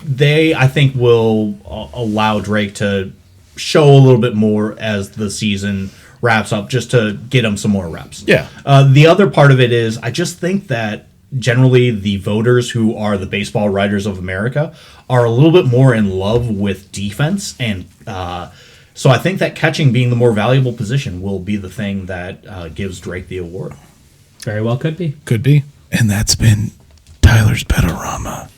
they I think will allow Drake to show a little bit more as the season wraps up, just to get him some more reps. Yeah. The other part of it is I just think that generally the voters who are the baseball writers of America are a little bit more in love with defense, and so I think that catching being the more valuable position will be the thing that gives Drake the award. Very well could be. Could be. And that's been Tyler's Betorama.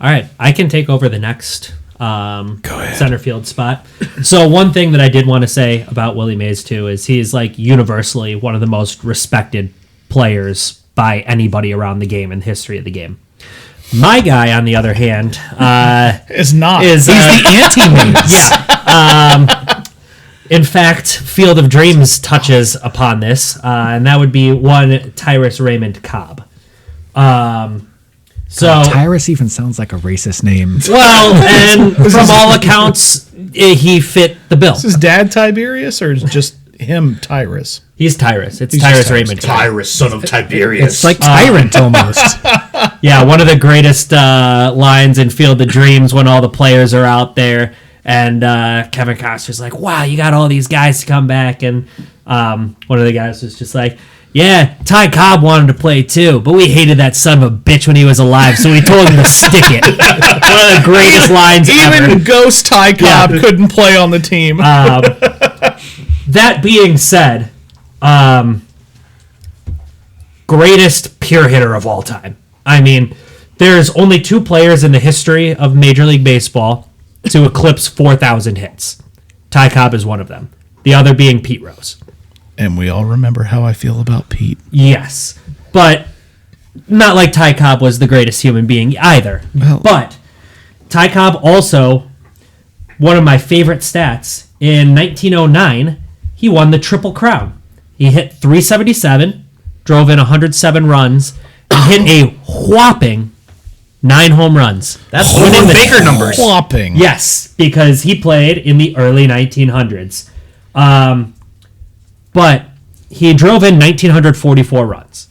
All right, I can take over the next ahead. center field spot. So one thing that I did want to say about Willie Mays too is he's like universally one of the most respected players by anybody around the game in the history of the game. My guy, on the other hand, It's not. is He's the anti-Mays. yeah. In fact, Field of Dreams touches upon this, and that would be one Tyrus Raymond Cobb. So Tyrus even sounds like a racist name. well, and from all accounts, he fit the bill. Is his dad Tiberius or is just him Tyrus? He's Tyrus. It's He's Tyrus just Raymond. Tyrus, son of Tiberius. It's like Tyrant almost. Yeah, one of the greatest lines in Field of Dreams when all the players are out there, and Kevin Costner's like, "Wow, you got all these guys to come back," and one of the guys was just like, "Yeah, Ty Cobb wanted to play too, but we hated that son of a bitch when he was alive, so we told him to stick it." One of the greatest lines ever. Even Ghost Ty Cobb couldn't play on the team. That being said, greatest pure hitter of all time. I mean, there's only 2 players in the history of Major League Baseball to eclipse 4,000 hits. Ty Cobb is one of them. The other being Pete Rose. And we all remember how I feel about Pete. Yes, but not like Ty Cobb was the greatest human being either. Well- But Ty Cobb also, one of my favorite stats, in 1909, he won the Triple Crown. He hit 377, drove in 107 runs, and hit a whopping 9 home runs. That's winning the Baker numbers. Whopping. Yes, because he played in the early 1900s. But he drove in 1,944 runs,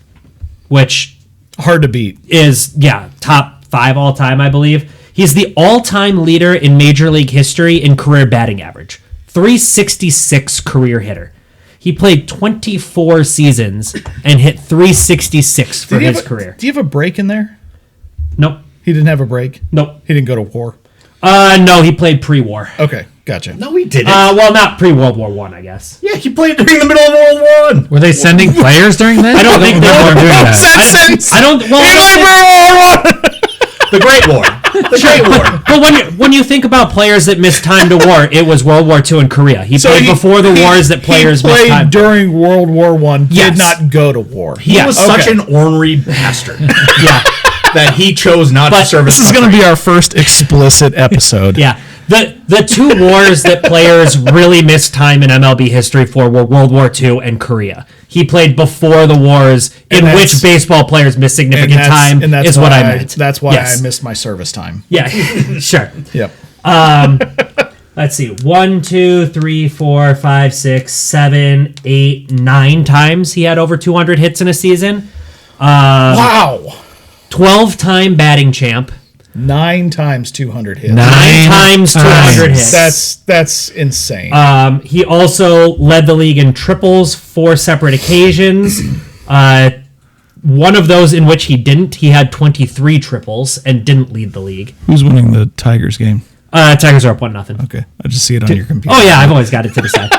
which Hard to beat. is, top 5 all time, I believe. He's the all-time leader in Major League history in career batting average. 366 career hitter. He played 24 seasons and hit 366 for his career. Do you have a break in there? Nope. He didn't have a break. Nope. He didn't go to war. No, he played pre-war. Okay. Gotcha. No, he didn't. Well, not pre-World War One, I guess. Yeah, he played during the middle of World War One. Were they sending players during that? I don't think they were were. doing that. I don't. Well, The Great War. The Great War. But when you think about players that missed time to war, it was World War II in Korea. He played before the wars that players he missed played time. during World War One. Yes. Did not go to war. He was such an ornery bastard Yeah, that he chose not to serve his This is going to be our first explicit episode. yeah. The two wars that players really missed time in MLB history for were World War II and Korea. He played before the wars in And which baseball players missed significant time. And that's is what why I meant. That's why Yes. I missed my service time. Yeah, sure. Yep. Let's see. 1, 2, 3, 4, 5, 6, 7, 8, 9 times he had over 200 hits in a season. Wow. 12-time batting champ. 9 times 200 hits. 9 times 200 hits. That's insane. He also led the league in triples 4 separate occasions. One of those in which he didn't. He had 23 triples and didn't lead the league. Who's winning the Tigers game? Tigers are up 1-0. Okay, I just see it on your computer. Oh yeah, I've always got it to the side.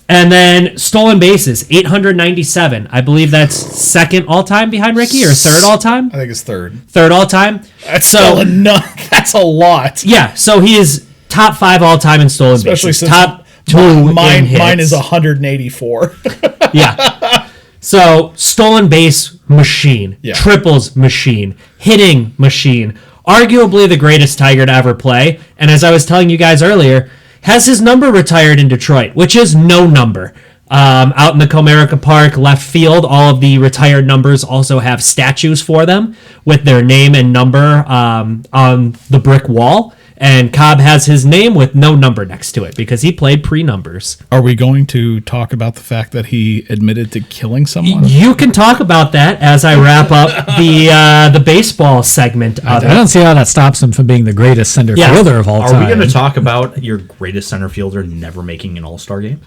And then stolen bases, 897. I believe that's second all time behind Ricky, or third all time. I think it's third. Third all time. That's still enough. That's a lot. Yeah, so he is top 5 all time in stolen Especially bases. since Top 2 in hits. mine is 184. Yeah. So stolen base machine, Yeah. triples machine, hitting machine. Arguably the greatest Tiger to ever play. And as I was telling you guys earlier, has his number retired in Detroit, which is no number. Out in the Comerica Park left field, all of the retired numbers also have statues for them with their name and number on the brick wall. And Cobb has his name with no number next to it because he played pre-numbers. Are we going to talk about the fact that he admitted to killing someone? You can talk about that as I wrap up the baseball segment of I it. don't see how that stops him from being the greatest center Yeah. fielder of all Are time. we going to talk about your greatest center fielder never making an All-Star game?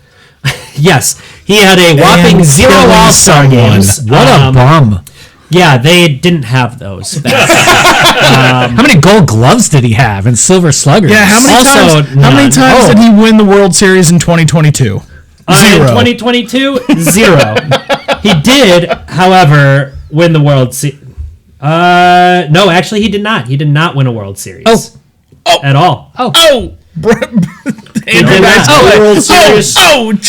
Yes, he had a whopping And 0 killing All-Star someone. games. What a bum. Yeah, they didn't have those. How many gold gloves did he have and silver sluggers? Yeah, how many Also times? How many none. times did he win the World Series in 2022? In 0. 2022, 0. He did, however, win the World Series. No, actually, he did not. He did not win a World Series. At all. Oh, He did not. World Series.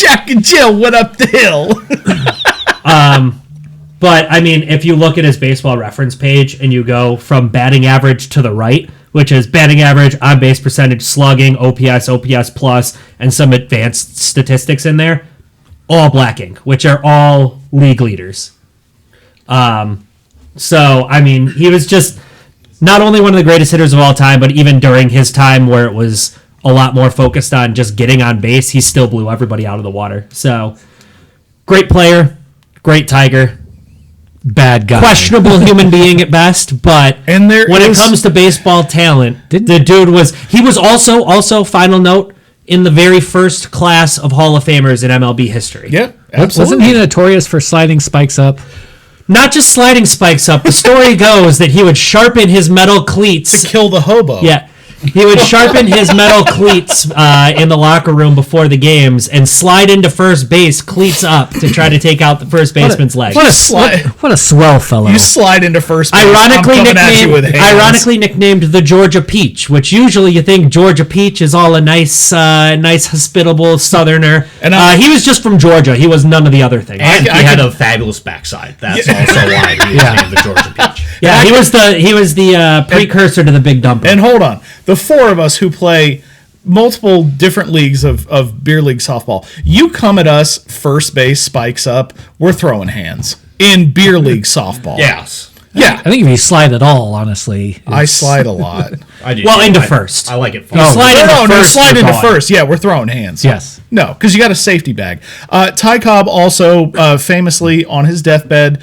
Jack and Jill went up the hill. But, I mean, if you look at his baseball reference page and you go from batting average to the right, which is batting average, on-base percentage, slugging, OPS, OPS plus, and some advanced statistics in there, all black ink, which are all league leaders. So, I mean, he was just not only one of the greatest hitters of all time, but even during his time where it was a lot more focused on just getting on base, he still blew everybody out of the water. So, great player, great Tiger. Bad guy. Questionable human being at best, but And there when it is- comes to baseball talent, the dude was also final note in the very first class of Hall of Famers in MLB history. Yeah, Wasn't absolutely. he notorious for sliding spikes up? Not just sliding spikes up. The story goes that he would sharpen his metal cleats. Kill the hobo. Yeah. He would sharpen his metal cleats in the locker room before the games and slide into first base, cleats up, to try to take out the first baseman's leg. What a Slide- what a swell fellow. You slide into first base. Ironically I'm coming at you with hands. nicknamed the Georgia Peach, which usually you think Georgia Peach is all a nice, hospitable Southerner. And He was just from Georgia. He was none of the other things. And I he had could- a fabulous backside. That's also why he was named the Georgia Peach. Yeah, he was the precursor to the Big Dumper. And hold on, the four of us who play multiple different leagues of beer league softball, you come at us first base spikes up, we're throwing hands in beer league softball. Yes. Yeah. I think if you slide at all, honestly, I slide a lot. I do. Well, into I- first. I like it. You slide into No, first, slide you're into gone. first. Yeah, we're throwing hands. Yes. No, because you got a safety bag. Ty Cobb also famously on his deathbed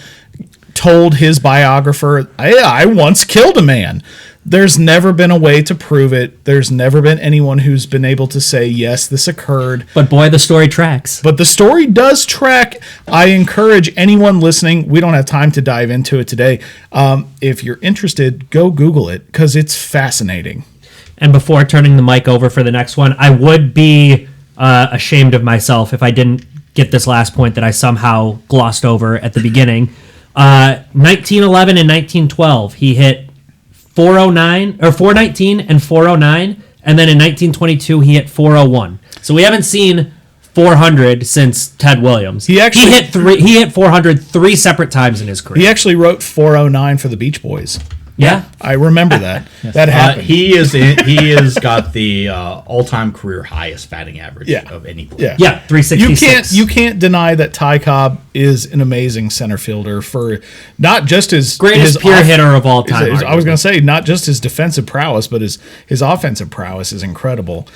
told his biographer, I once killed a man. There's never been a way to prove it. There's never been anyone who's been able to say, yes, this occurred. But boy, the story tracks. But the story does track. I encourage anyone listening, we don't have time to dive into it today. If you're interested, go Google it because it's fascinating. And before turning the mic over for the next one, I would be ashamed of myself if I didn't get this last point that I somehow glossed over at the beginning. 1911 and 1912, he hit 409 or 419 and 409, and then in 1922 he hit 401. So we haven't seen 400 since Ted Williams. He hit 400 three separate times in his career. He actually wrote 409 for the Beach Boys. Yeah. I remember that. That happened. He has got the all-time career highest batting average of any player. Yeah, 366. You can't deny that Ty Cobb is an amazing center fielder for not just his greatest pure hitter of all time. I was going to say not just his defensive prowess, but his offensive prowess is incredible.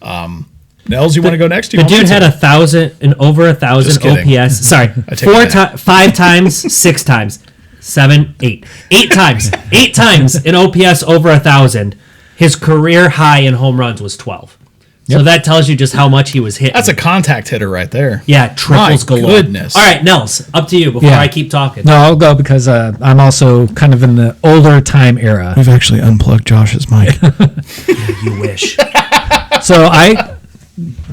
Nels, you want to go next? The dude had 1,000 and over 1,000 OPS. Sorry, 5 times, 6 times. 7, 8. 8 times. 8 times in OPS over 1,000. His career high in home runs was 12. So that tells you just how much he was hitting. That's a contact hitter right there. Yeah, triples galore. Goodness. All right, Nels, up to you before I keep talking. No, I'll go because I'm also kind of in the older time era. We've actually unplugged Josh's mic. You wish. So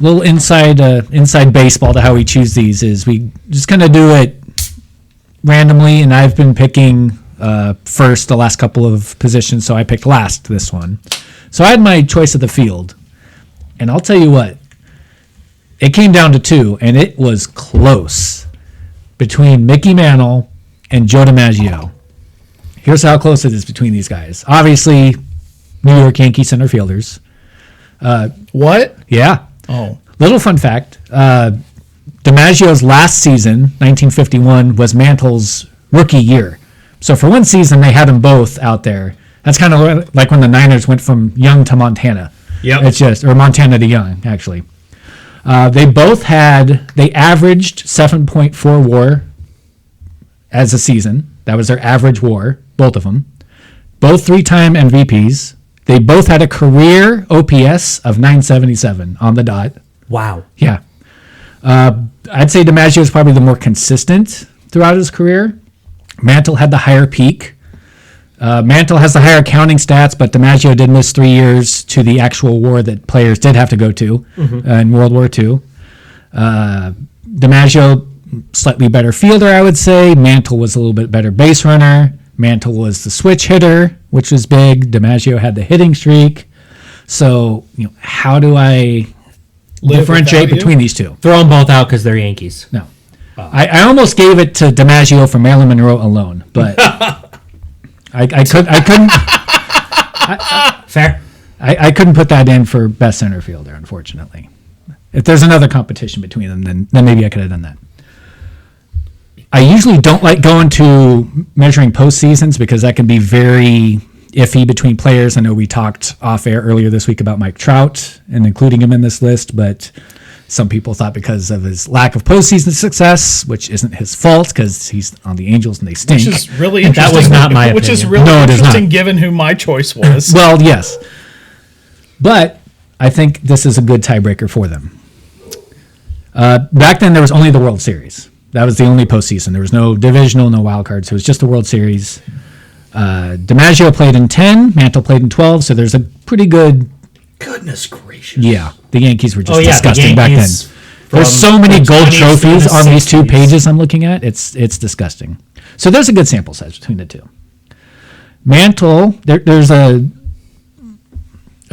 little inside baseball to how we choose these is we just kind of do it randomly, and I've been picking first the last couple of positions, so I picked last this one. So I had my choice of the field, and I'll tell you what, it came down to 2, and it was close between Mickey Mantle and Joe DiMaggio. Here's how close it is between these guys. Obviously, New York Yankees center fielders. What? Yeah. Oh. Little fun fact. DiMaggio's last season, 1951, was Mantle's rookie year. So for one season, they had them both out there. That's kind of like when the Niners went from Young to Montana. Yep. It's just, or Montana to Young, actually. They averaged 7.4 WAR as a season. That was their average WAR, both of them. Both 3-time MVPs. They both had a career OPS of 977 on the dot. Wow. Yeah. I'd say DiMaggio is probably the more consistent throughout his career. Mantle had the higher peak. Mantle has the higher counting stats, but DiMaggio did miss 3 years to the actual war that players did have to go to in World War II. DiMaggio, slightly better fielder, I would say. Mantle was a little bit better base runner. Mantle was the switch hitter, which was big. DiMaggio had the hitting streak. So, how do I differentiate between these two? Throw them both out because they're Yankees. No. I almost gave it to DiMaggio for Marilyn Monroe alone, but I couldn't. Fair. I couldn't put that in for best center fielder, unfortunately. If there's another competition between them, then maybe I could have done that. I usually don't like going to measuring postseasons because that can be very iffy between players. I know we talked off air earlier this week about Mike Trout and including him in this list, but some people thought because of his lack of postseason success, which isn't his fault because he's on the Angels and they stink. Which is really interesting. That was not my Which is opinion. really No, it is interesting not. given who my choice was. Well, yes. But I think this is a good tiebreaker for them. Back then, there was only the World Series. That was the only postseason. There was no divisional, no wild cards. So it was just the World Series. DiMaggio played in 10. Mantle played in 12. So there's a pretty good... Goodness gracious. Yeah, the Yankees were just Oh, yeah, the disgusting back then. Yankees There's so many from gold 20s through trophies the on these 2 60s. pages I'm looking at. It's disgusting. So there's a good sample size between the two. Mantle, there's a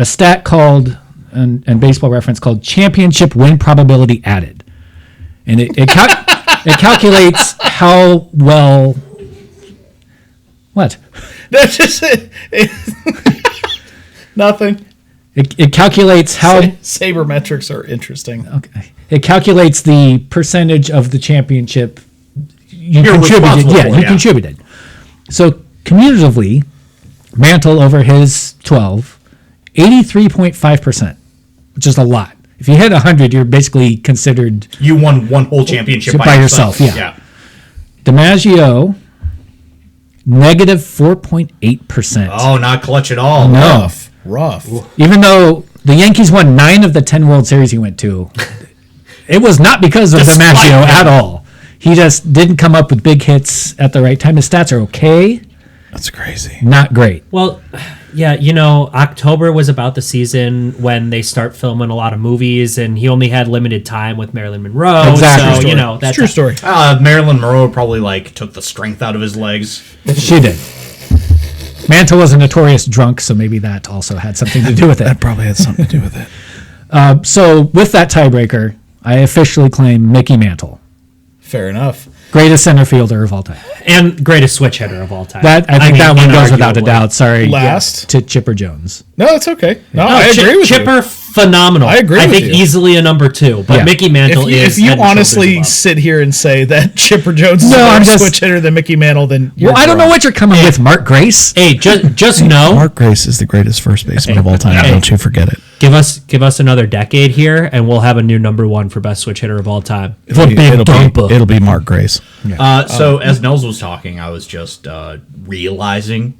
stat called, and Baseball Reference called championship win probability added. And it calculates how well... What? That's just it. Nothing. It calculates how... Sabermetrics are interesting. Okay. It calculates the percentage of the championship you You're contributed. responsible Yeah, for, you yeah. contributed. So cumulatively, Mantle over his 12, 83.5%, which is a lot. If you hit 100, you're basically considered You won one whole championship by yourself, yeah. DiMaggio, negative 4.8%. Oh, not clutch at all. No. Rough. Even though the Yankees won 9 of the 10 World Series he went to, it was not because of Despite DiMaggio him. at all. He just didn't come up with big hits at the right time. His stats are okay. That's crazy. Not great. Well, yeah, October was about the season when they start filming a lot of movies, and he only had limited time with Marilyn Monroe. Exactly. So, It's true story. Marilyn Monroe probably took the strength out of his legs. She did. Mantle was a notorious drunk, so maybe that also had something to do with it. That probably had something to do with it. So with that tiebreaker, I officially claim Mickey Mantle, Fair enough. greatest center fielder of all time. And greatest switch hitter of all time. That I think that one goes without a inarguably. doubt. Sorry, Last. to Chipper Jones. No, it's okay. No, No, I agree with Chipper, you. phenomenal. I agree I with think you. easily a number 2, but Yeah. Mickey Mantle If you head and shoulders honestly above. sit here and say that Chipper Jones is No, a I'm better just- switch hitter than Mickey Mantle, then you're Well, I don't know wrong. what you're coming with, Mark Grace. Hey, just know, Mark Grace is the greatest first baseman of all time. Hey. Don't you forget it. give us another decade here, and we'll have a new number 1 for best switch hitter of all time. It'll be, Big it'll, dumper. be, it'll be Mark Grace. So as Nels was talking, I was just realizing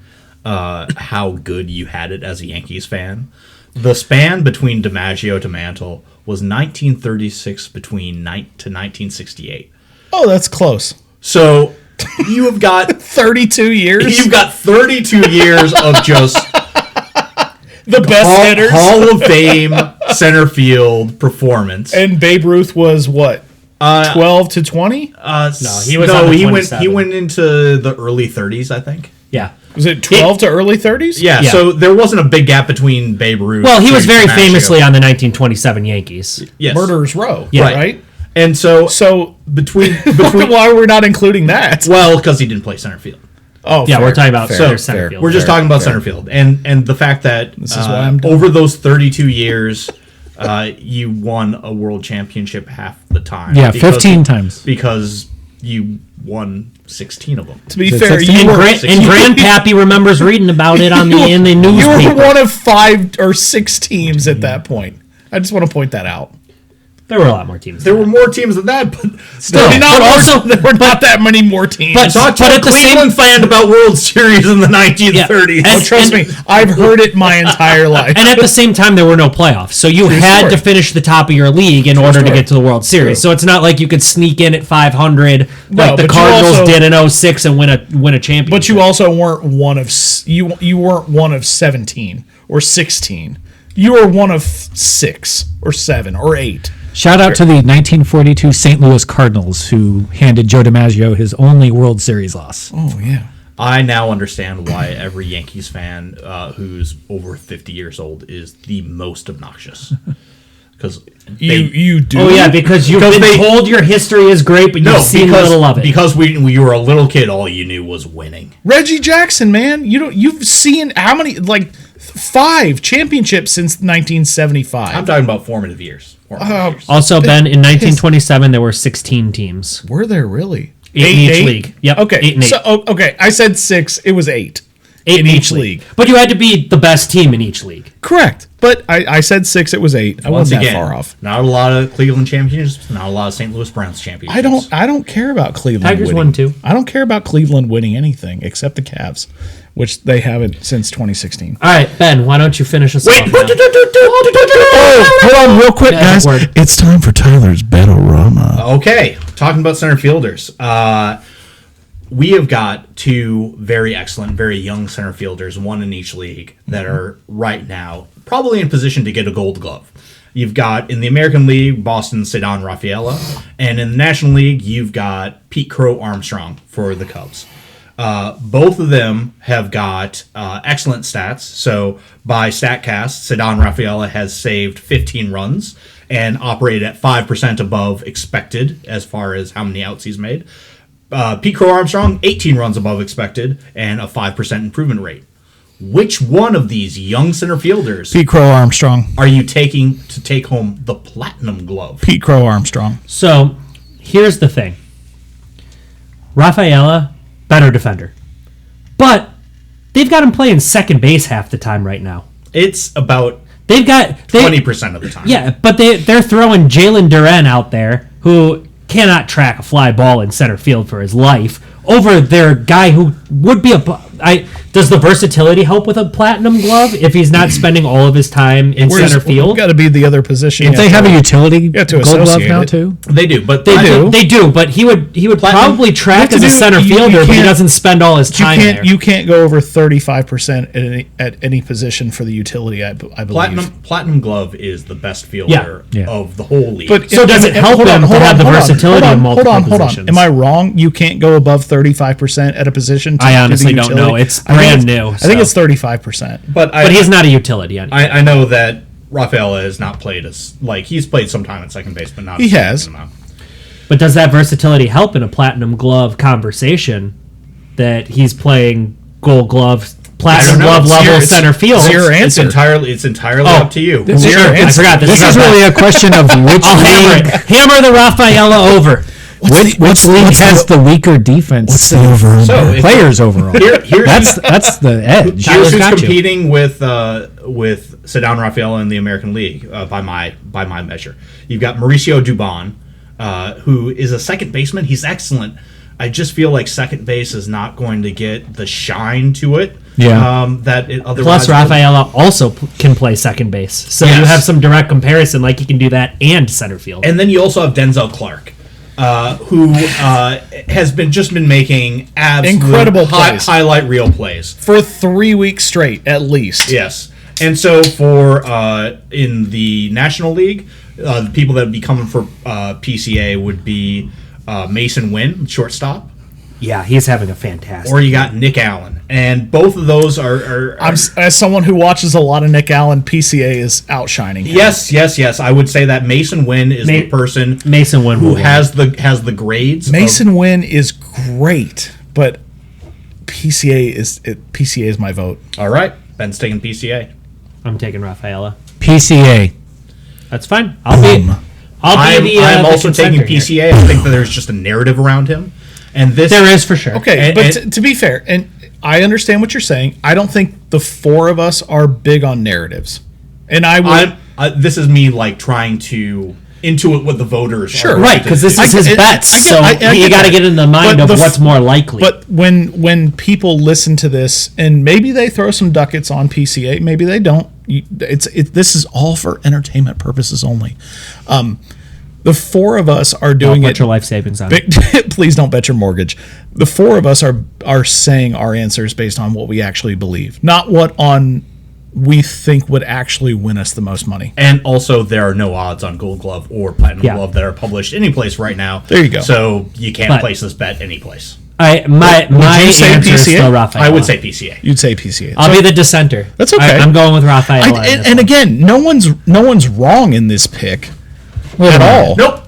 how good you had it as a Yankees fan. The span between DiMaggio to Mantle was 1936 to 1968. Oh, that's close. So you have got 32 years. you've got 32 years of just the best hitters. Hall of Fame center field performance. And Babe Ruth was what? 12 to 20? No, he was on the he 27. went into the early 30s, I think. Yeah. Was it 12 to early 30s? Yeah, Yeah. so there wasn't a big gap between Babe Ruth. Well, he was and very DiMaggio. famously on the 1927 Yankees. Yes. Murderers Row, Yeah. right? And so So between why we're not including that? well, because he didn't play center field. Oh, Yeah, fair, we're talking about fair, center fair. field. We're just talking about center field, and the fact that is why I'm done. over those 32 years, you won a world championship half the time. Yeah, Because- 15 times. because you won 16 of them. To be Is it fair, 16? you And, were, Grandpappy remembers reading about it in the you newspaper. were one of 5 or 6 teams at that point. I just want to point that out. There were a lot more teams. There were more teams than that, but Still, There were not but more- also- there were not that many more teams. but- talk to but a at the same- Cleveland fan about World Series in the 1930s. Yeah, Oh, trust and- me, I've heard it my entire life. And at the same time, there were no playoffs, so you had story. to finish the top of your league in order to story. get to the World Series. So it's not like you could sneak in at 500 No, like the but you Cardinals also- did in 06 and win a championship. But you also weren't one of you weren't one of 17 or 16. You were one of 6 or 7 or 8. Shout out to the 1942 St. Louis Cardinals, who handed Joe DiMaggio his only World Series loss. Oh yeah. I now understand why every Yankees fan who's over 50 years old is the most obnoxious. Because You do. Oh yeah, because you've been they- told your history is great, but you've seen little of it. Because when you were a little kid, all you knew was winning. Reggie Jackson, man. You've seen how many 5 championships since 1975. I'm talking about formative years. Also, Ben, in 1927, there were 16 teams. Were there really? 8 in each league. Yep. Okay. 8 and 8. So okay, I said 6. It was 8. 8 in each league. But you had to be the best team in each league. Correct. But I said 6. It was 8. I Once wasn't that again, far off. not a lot of Cleveland championships, not a lot of St. Louis Browns championships. I don't care about Cleveland. Tigers winning. won, too. I don't care about Cleveland winning anything except the Cavs, which they haven't since 2016. All right, Ben, why don't you finish us off now? Oh, hold on real quick, Yeah, guys. word. It's time for Tyler's Betorama. Okay, talking about center fielders. We have got 2 very excellent, very young center fielders, one in each league, that are right now probably in position to get a Gold Glove. You've got in the American League, Boston's Cedon Rafaela, and in the National League, you've got Pete Crow Armstrong for the Cubs. Both of them have got excellent stats. So by StatCast, Cedon Rafaela has saved 15 runs and operated at 5% above expected as far as how many outs he's made. Pete Crow Armstrong, 18 runs above expected and a 5% improvement rate. Which one of these young center fielders Pete Crow Armstrong. are you taking to take home the Platinum Glove? Pete Crow Armstrong. So, here's the thing. Rafaela, better defender. But they've got him playing second base half the time right now. It's about They've got 20% of the time. Yeah, but they're throwing Jalen Duran out there, who cannot track a fly ball in center field for his life, over their guy who would be Does the versatility help with a platinum glove if he's not spending all of his time in center field? Got to be the other position. If they have a utility to gold glove associate now it. too. They do, but They do, but he would probably track You have as to a center do- you fielder, but he can't- doesn't spend all his time there. You can't go over 35% at any position for the utility. I believe. Platinum Glove is the best fielder Yeah. of the whole league. But So does it help him to have the versatility of multiple positions? Am I wrong? You can't go above 35% at a position. I to honestly the don't utility? know. It's I think brand it's- new, I think so. it's 35%. but but he's not a utility anymore. I know that Rafaela has not played as he's played some time at second base, but not. He a has. significant amount. But does that versatility help in a platinum glove conversation that he's playing gold glove, platinum know. glove It's level your- center field? it's your It's answer. entirely Oh. up to you. It's your I answer. forgot This is really a question of which I'll hammer league, it. Hammer the Rafaela over. which league has the weaker defense. What's the over? So if- players overall? Here's That's the edge. Tyler's Here's who's got you. competing with Sedan Rafaela in the American League by my measure. You've got Mauricio Dubon, who is a second baseman. He's excellent. I just feel like second base is not going to get the shine to it. Yeah. That it otherwise Plus, Rafaela also can play second base, so Yes. you have some direct comparison. Like he can do that and center field. And then you also have Denzel Clark, who has been making absolute Incredible plays. highlight reel plays. For 3 weeks straight, at least. Yes. And so for in the National League, the people that would be coming for PCA would be Mason Wynn, shortstop, yeah, he's having a fantastic. or you got Nick Allen. And both of those are As someone who watches a lot of Nick Allen, PCA is outshining him. yes. I would say that Mason Wynn is the person Mason Wynn who will has the grades. Mason Wynn is great, but PCA is my vote. All right, Ben's taking PCA. I'm taking Rafaela. PCA. That's fine. I'll be I'm the. I'm the also taking contender here. PCA. I think that there's just a narrative around him, and this There is for sure. Okay, And- but and- to be fair, and I understand what you're saying. I don't think the four of us are big on narratives, and I would. this is me trying to intuit what the voters Sure. are Right, because this I is his get- bets, I get- so I you get got to that. get in the mind But of the f- what's more likely. But when people listen to this, and maybe they throw some ducats on PCA, maybe they don't. This is all for entertainment purposes only. The four of us are Don't doing put it. your life savings on it. Please don't bet your mortgage. The four of us are saying our answers based on what we actually believe, not what we think would actually win us the most money. And also, there are no odds on Gold Glove or Platinum Yeah. Glove that are published any place right now. There you go. So you can't But- place this bet any place. My you say answer is PCA? still Rafaela. I would say PCA. You'd say PCA. I'll be the dissenter. That's okay. I'm going with Rafaela. And again, no one's wrong in this pick at all. Nope.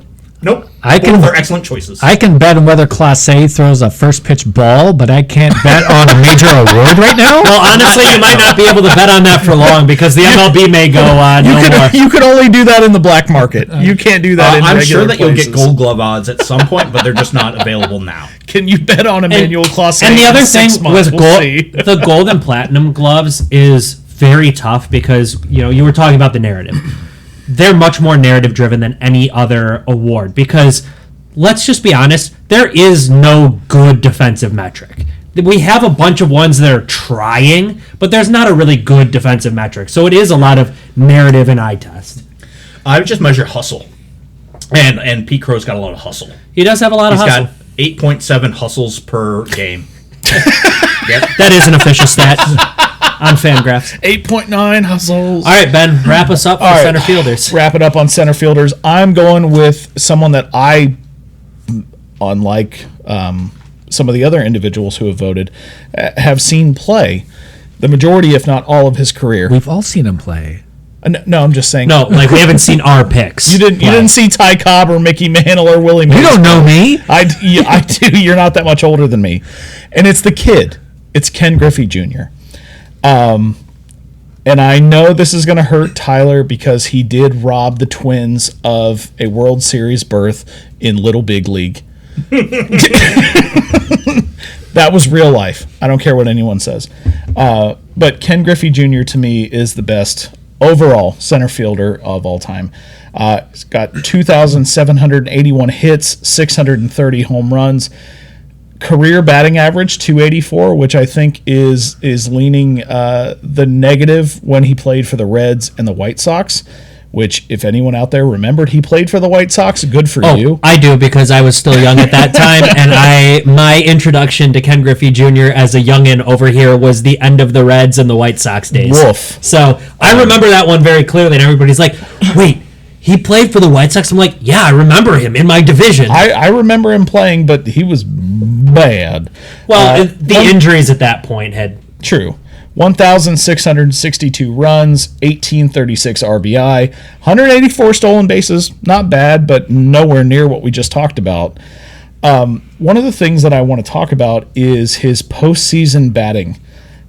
I can- Both are excellent choices. I can bet on whether Class A throws a first pitch ball, but I can't bet on a major award right now. Well, honestly, you might not be able to bet on that for long because the MLB may go no more. You could only do that in the black market. You can't do that in I'm regular sure that you'll get places. Gold Glove odds at some point, but they're just not available now. Can you bet on Emmanuel Clase? And the in other 6 thing months? with We'll see. the gold and platinum gloves is very tough because you were talking about the narrative. They're much more narrative driven than any other award because let's just be honest, there is no good defensive metric. We have a bunch of ones that are trying, but there's not a really good defensive metric. So it is a lot of narrative and eye test. I would just measure hustle. And Pete Crow's got a lot of hustle. He does have a lot He's of hustle. got 8.7 hustles per game. Yep. That is an official stat on Fangraphs. 8.9 hustles. All right, Ben, wrap us up for All right. center fielders. Wrap it up on center fielders. I'm going with someone that unlike some of the other individuals who have voted, have seen play the majority, if not all, of his career. We've all seen him play. No, I'm just saying. No, like we haven't seen our picks. You didn't see Ty Cobb or Mickey Mantle or Willie Mays. You don't know me. I do. You're not that much older than me. And it's the kid. It's Ken Griffey Jr. And I know this is going to hurt Tyler because he did rob the Twins of a World Series berth in Little Big League. That was real life. I don't care what anyone says. But Ken Griffey Jr. to me is the best overall center fielder of all time. He's got 2,781 hits, 630 home runs. career batting average 284, which I think is leaning the negative when he played for the Reds and the White Sox. Which, if anyone out there remembered he played for the White Sox, good for you. I do, because I was still young at that time, and my introduction to Ken Griffey Jr. as a youngin' over here was the end of the Reds and the White Sox days. Woof. So I remember that one very clearly, and everybody's like, wait, he played for the White Sox? I'm like, yeah, I remember him in my division. I remember him playing, but he was bad. Well, the injuries at that point had... True. 1,662 runs, 1836 RBI, 184 stolen bases. Not bad, but nowhere near what we just talked about. One of the things that I want to talk about is his postseason batting.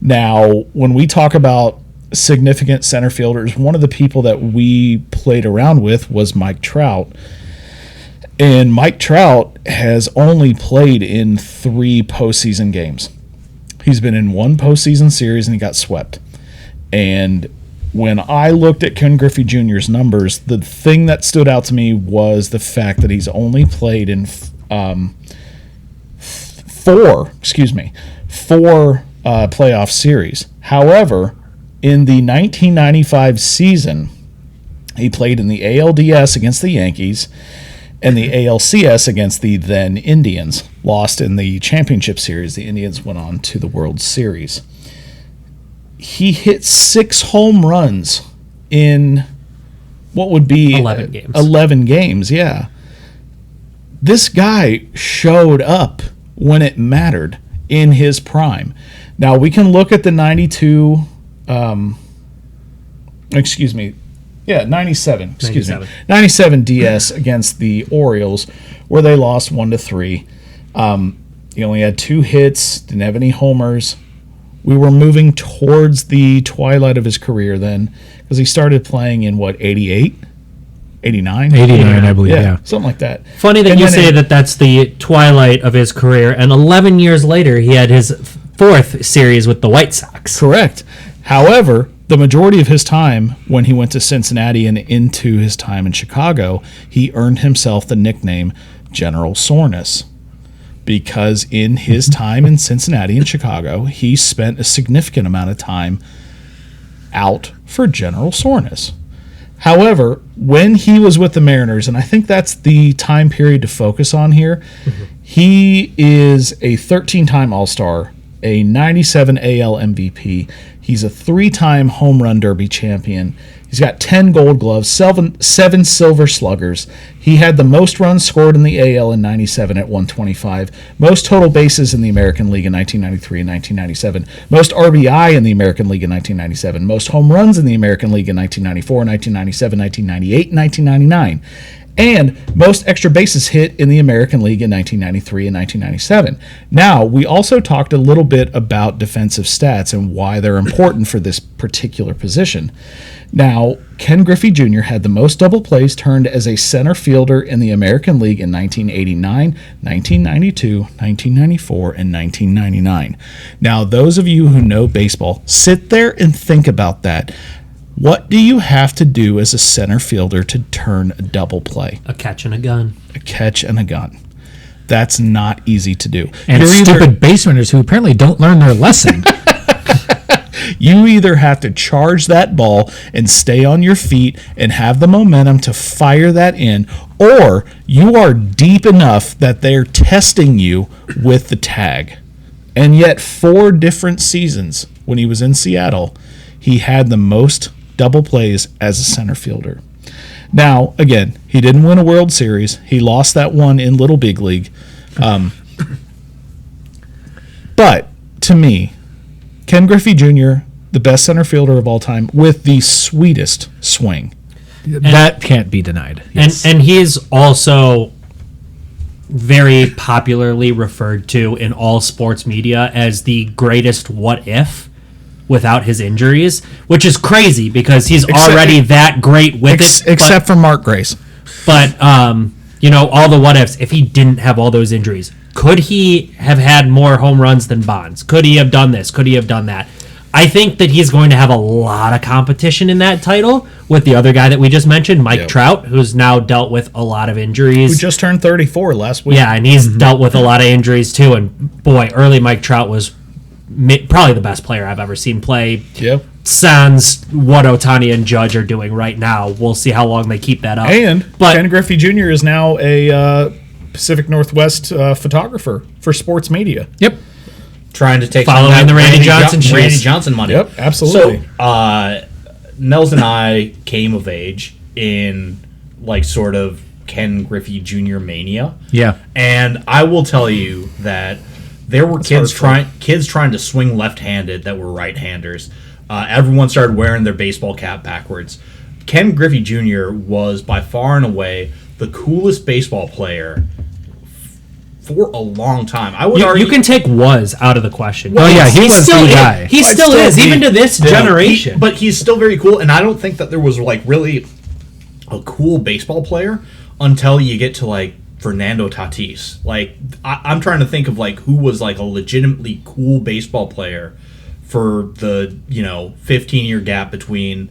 Now, when we talk about significant center fielders, one of the people that we played around with was Mike Trout. And Mike Trout has only played in 3 postseason games. He's been in 1 postseason series and he got swept. And when I looked at Ken Griffey Jr.'s numbers, the thing that stood out to me was the fact that he's only played in 4 playoff series. However, in the 1995 season, he played in the ALDS against the Yankees and the ALCS against the then Indians. Lost in the championship series. The Indians went on to the World Series. He hit 6 home runs in what would be 11 games. 11 games, yeah. This guy showed up when it mattered in his prime. Now, we can look at the 97 DS against the Orioles, where they lost 1-3. He only had 2 hits, didn't have any homers. We were moving towards the twilight of his career then, because he started playing in, 88? 89? 89, I believe, yeah. Something like that. Funny that And you then say that that's the twilight of his career, and 11 years later, he had his 4th series with the White Sox. Correct. However, the majority of his time when he went to Cincinnati and into his time in Chicago, he earned himself the nickname General Soreness, because in his time in Cincinnati and Chicago, he spent a significant amount of time out for general soreness. However, when he was with the Mariners, and I think that's the time period to focus on here, he is a 13-time All-Star, a 97 AL MVP. He's a 3-time Home Run Derby champion. He's got 10 Gold Gloves, 7 Silver Sluggers. He had the most runs scored in the AL in 97 at 125, most total bases in the American League in 1993 and 1997, most RBI in the American League in 1997, most home runs in the American League in 1994, 1997, 1998, and 1999, and most extra bases hit in the American League in 1993 and 1997. Now, we also talked a little bit about defensive stats and why they're important for this particular position. Now, Ken Griffey Jr. had the most double plays turned as a center fielder in the American League in 1989, 1992, 1994, and 1999. Now, those of you who know baseball, sit there and think about that. What do you have to do as a center fielder to turn a double play? A catch and a gun. A catch and a gun. That's not easy to do. And stupid base runners who apparently don't learn their lesson. You either have to charge that ball and stay on your feet and have the momentum to fire that in, or you are deep enough that they're testing you with the tag. And yet, 4 different seasons when he was in Seattle, he had the most double plays as a center fielder. Now, again, he didn't win a World Series. He lost that one in Little Big League. But, to me, Ken Griffey Jr., the best center fielder of all time, with the sweetest swing. That can't be denied. Yes. And he's also very popularly referred to in all sports media as the greatest what if without his injuries, which is crazy because he's already that great with it. Except for Mark Grace. But, all the what ifs, if he didn't have all those injuries, could he have had more home runs than Bonds? Could he have done this? Could he have done that? I think that he's going to have a lot of competition in that title with the other guy that we just mentioned, Mike Yep. Trout, who's now dealt with a lot of injuries. Who just turned 34 last week. Yeah, and he's dealt with a lot of injuries too. And boy, early Mike Trout was probably the best player I've ever seen play. Yep. Sans what Ohtani and Judge are doing right now. We'll see how long they keep that up. And but Ken Griffey Jr. is now a Pacific Northwest photographer for sports media. Yep. Trying to take Following some of that the Randy Johnson shoes. Randy Johnson money. Yep, absolutely. So, Nels and I came of age in like sort of Ken Griffey Jr. mania. Yeah. And I will tell you that there were kids trying to swing left-handed that were right-handers. Everyone started wearing their baseball cap backwards. Ken Griffey Jr. was by far and away the coolest baseball player for a long time. I would argue you can take was out of the question. Oh, yeah, he was still the guy. He Might still still is, be. even to this generation. but he's still very cool, and I don't think that there was like really a cool baseball player until you get to like Fernando Tatis. Like I'm trying to think of like who was like a legitimately cool baseball player for the 15-year gap between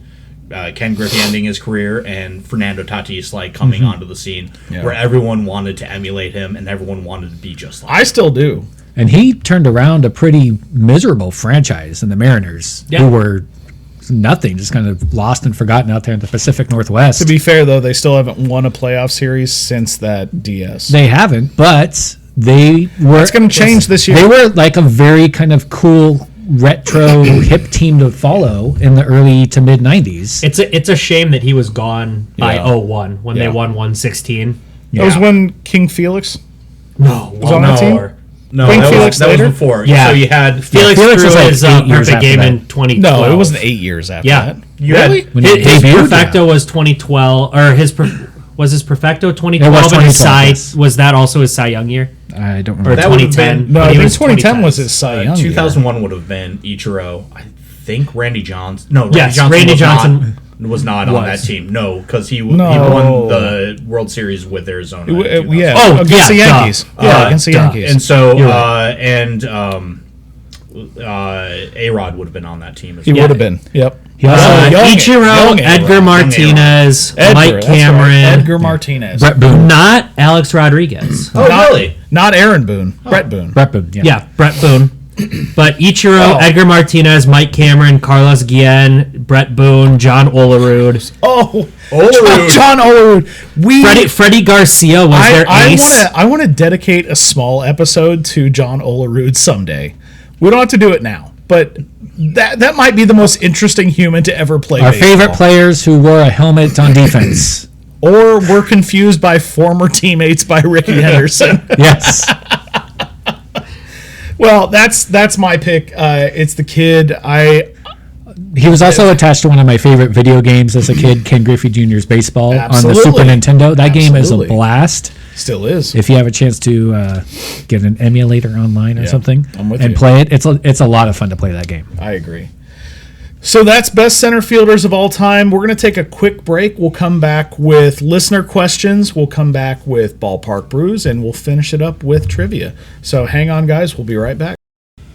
Ken Griffey ending his career and Fernando Tatis like coming onto the scene, where everyone wanted to emulate him and everyone wanted to be just like I still do. And he turned around a pretty miserable franchise in the Mariners, Yeah. who were nothing, just kind of lost and forgotten out there in the Pacific Northwest. To be fair, though, they still haven't won a playoff series since that DS. They haven't, but they were. It's gonna change this year. They were like a very kind of cool retro hip team to follow in the early to mid 90s. It's a shame that he was gone by Yeah. 01 when they Yeah. won 116. That was when King Felix No, was on that team. no, Wayne that, Felix was later? before. Yeah. So you had Felix Felix threw was like his 8 years perfect after game that. in 2012. No, it wasn't 8 years after Yeah. that. You Really? had- When he his debuted, perfecto yeah. was 2012, or was his perfecto 2012, It was and his 2012, Cy, yes. was that also his Cy Young year? I don't Or remember. That would've 2010? been- No, But I he think was 2010 was 2010. his Cy Young year. 2001 would have been Ichiro. I think Randy Johnson. No, Yes, Randy Randy Johnson Johnson was not on was. that team. No, because he No. won the World Series with Arizona. in 2000. Yeah. Oh, against the yeah, duh. Yankees. Yeah, against the Yankees. And so, You're A-Rod would have been on that team as he well. would have been. Yep. He also- Ichiro, young Edgar A-Rod. Martinez, Edgar, Mike that's right. Cameron, Edgar Martinez. Brett Boone. not Alex Rodriguez. Oh, Not- really? Not Aaron Boone. Brett Boone. Brett Boone, yeah. Yeah, Brett Boone. But Ichiro, Oh. Edgar Martinez, Mike Cameron, Carlos Guillen, Brett Boone, John Olerud, Oh, Olerud. John Olerud. Freddie Garcia was their ace. I want to dedicate a small episode to John Olerud someday. We don't have to do it now, but that might be the most interesting human to ever play Our baseball. favorite players who wore a helmet on defense. Or were confused by former teammates by Ricky Henderson. Yes. Well, that's my pick. It's the kid. He was also attached to one of my favorite video games as a kid, Ken Griffey Jr.'s Baseball on the Super Absolutely. Nintendo. That game is a Absolutely. blast. Still is. If you have a chance to get an emulator online or something I'm with and you. play it, it's a lot of fun to play that game. I agree. So that's best center fielders of all time. We're going to take a quick break. We'll come back with listener questions. We'll come back with Ballpark Brews, and we'll finish it up with trivia. So hang on, guys. We'll be right back.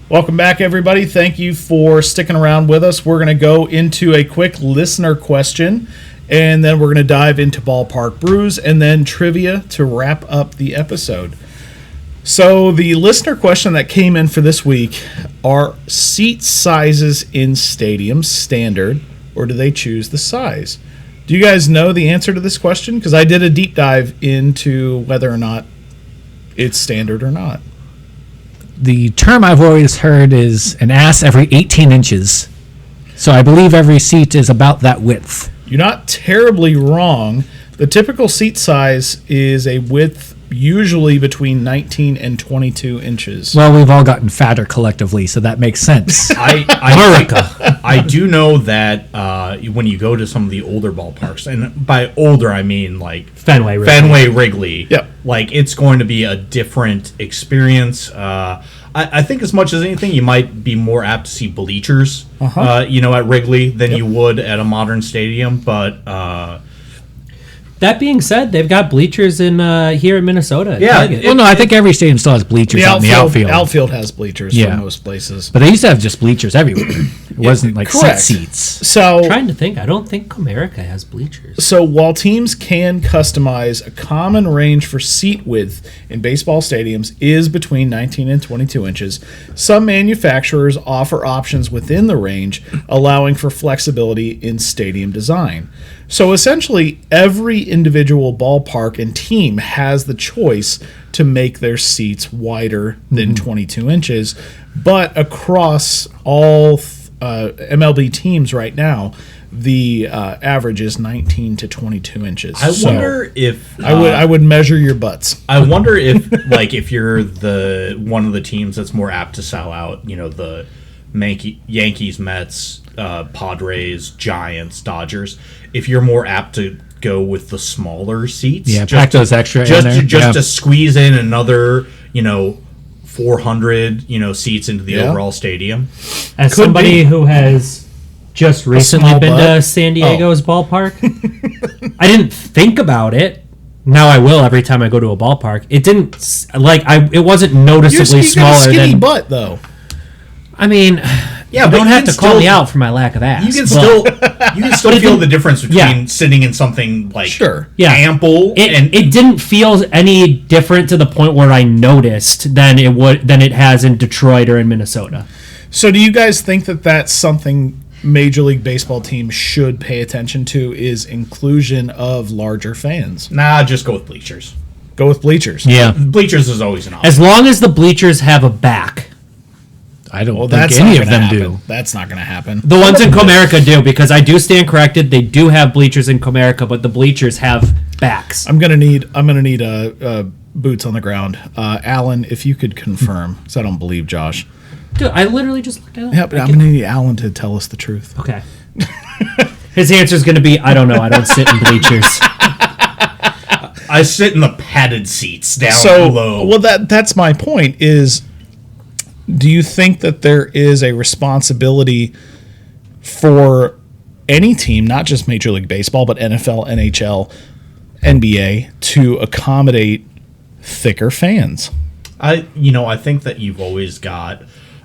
Welcome back, everybody. Thank you for sticking around with us. We're going to go into a quick listener question, and then we're going to dive into Ballpark Brews and then trivia to wrap up the episode. So the listener question that came in for this week: are seat sizes in stadiums standard, or do they choose the size? Do you guys know the answer to this question? Because I did a deep dive into whether or not it's standard or not. The term I've always heard is an ass every 18 inches. So I believe every seat is about that width. You're not terribly wrong. The typical seat size is a width usually between 19 and 22 inches. Well, we've all gotten fatter collectively, so that makes sense. I do know that when you go to some of the older ballparks, and by older I mean like Fenway Wrigley. Fenway Wrigley, Yep. like it's going to be a different experience. I think as much as anything, you might be more apt to see bleachers, at Wrigley than you would at a modern stadium. But That being said, they've got bleachers in here in Minnesota. Yeah, Target. Well, no, I think every stadium still has bleachers out in the outfield. Outfield has bleachers Yeah. for most places. But they used to have just bleachers everywhere. It wasn't like correct. seats. So trying to think. I don't think Comerica has bleachers. So while teams can customize, a common range for seat width in baseball stadiums is between 19 and 22 inches. Some manufacturers offer options within the range, allowing for flexibility in stadium design. So essentially, every individual ballpark and team has the choice to make their seats wider than 22 inches, but across all MLB teams right now, the average is 19 to 22 inches. I wonder if I would measure your butts. I wonder if like if you're the one of the teams that's more apt to sell out, the Yankees, Mets, Padres, Giants, Dodgers, if you're more apt to go with the smaller seats. Yeah, pack those extra just in there. just to squeeze in another, 400, seats into the overall stadium. As Could somebody be. who has just recently small been to butt? San Diego's ballpark, I didn't think about it. Now I will every time I go to a ballpark. It didn't it wasn't noticeably You got a smaller skinny than. butt though. I mean, Yeah, you but don't you have can to call still- me out for my lack of ass. You can but still it feel didn't- the difference between yeah. sitting in something like Sure. Yeah. ample and it didn't feel any different to the point where I noticed than it has in Detroit or in Minnesota. So do you guys think that that's something Major League Baseball teams should pay attention to, is inclusion of larger fans? Nah, just go with bleachers. Go with bleachers. Yeah, Bleachers is always an option. As long as the bleachers have a back. I don't Well, think that's any not of gonna them happen. do. That's not going to happen. The ones in Comerica do, because I do stand corrected. They do have bleachers in Comerica, but the bleachers have backs. I'm gonna need boots on the ground. Alan, if you could confirm, because I don't believe Josh. Dude, I literally just looked at it. Yeah, but I'm gonna need Alan to tell us the truth. Okay. His answer is going to be, I don't know. I don't sit in bleachers. I sit in the padded seats down So, low. well, that's my point. Is do you think that there is a responsibility for any team, not just Major League Baseball, but NFL, NHL, NBA, to accommodate thicker fans? I think that you've always got,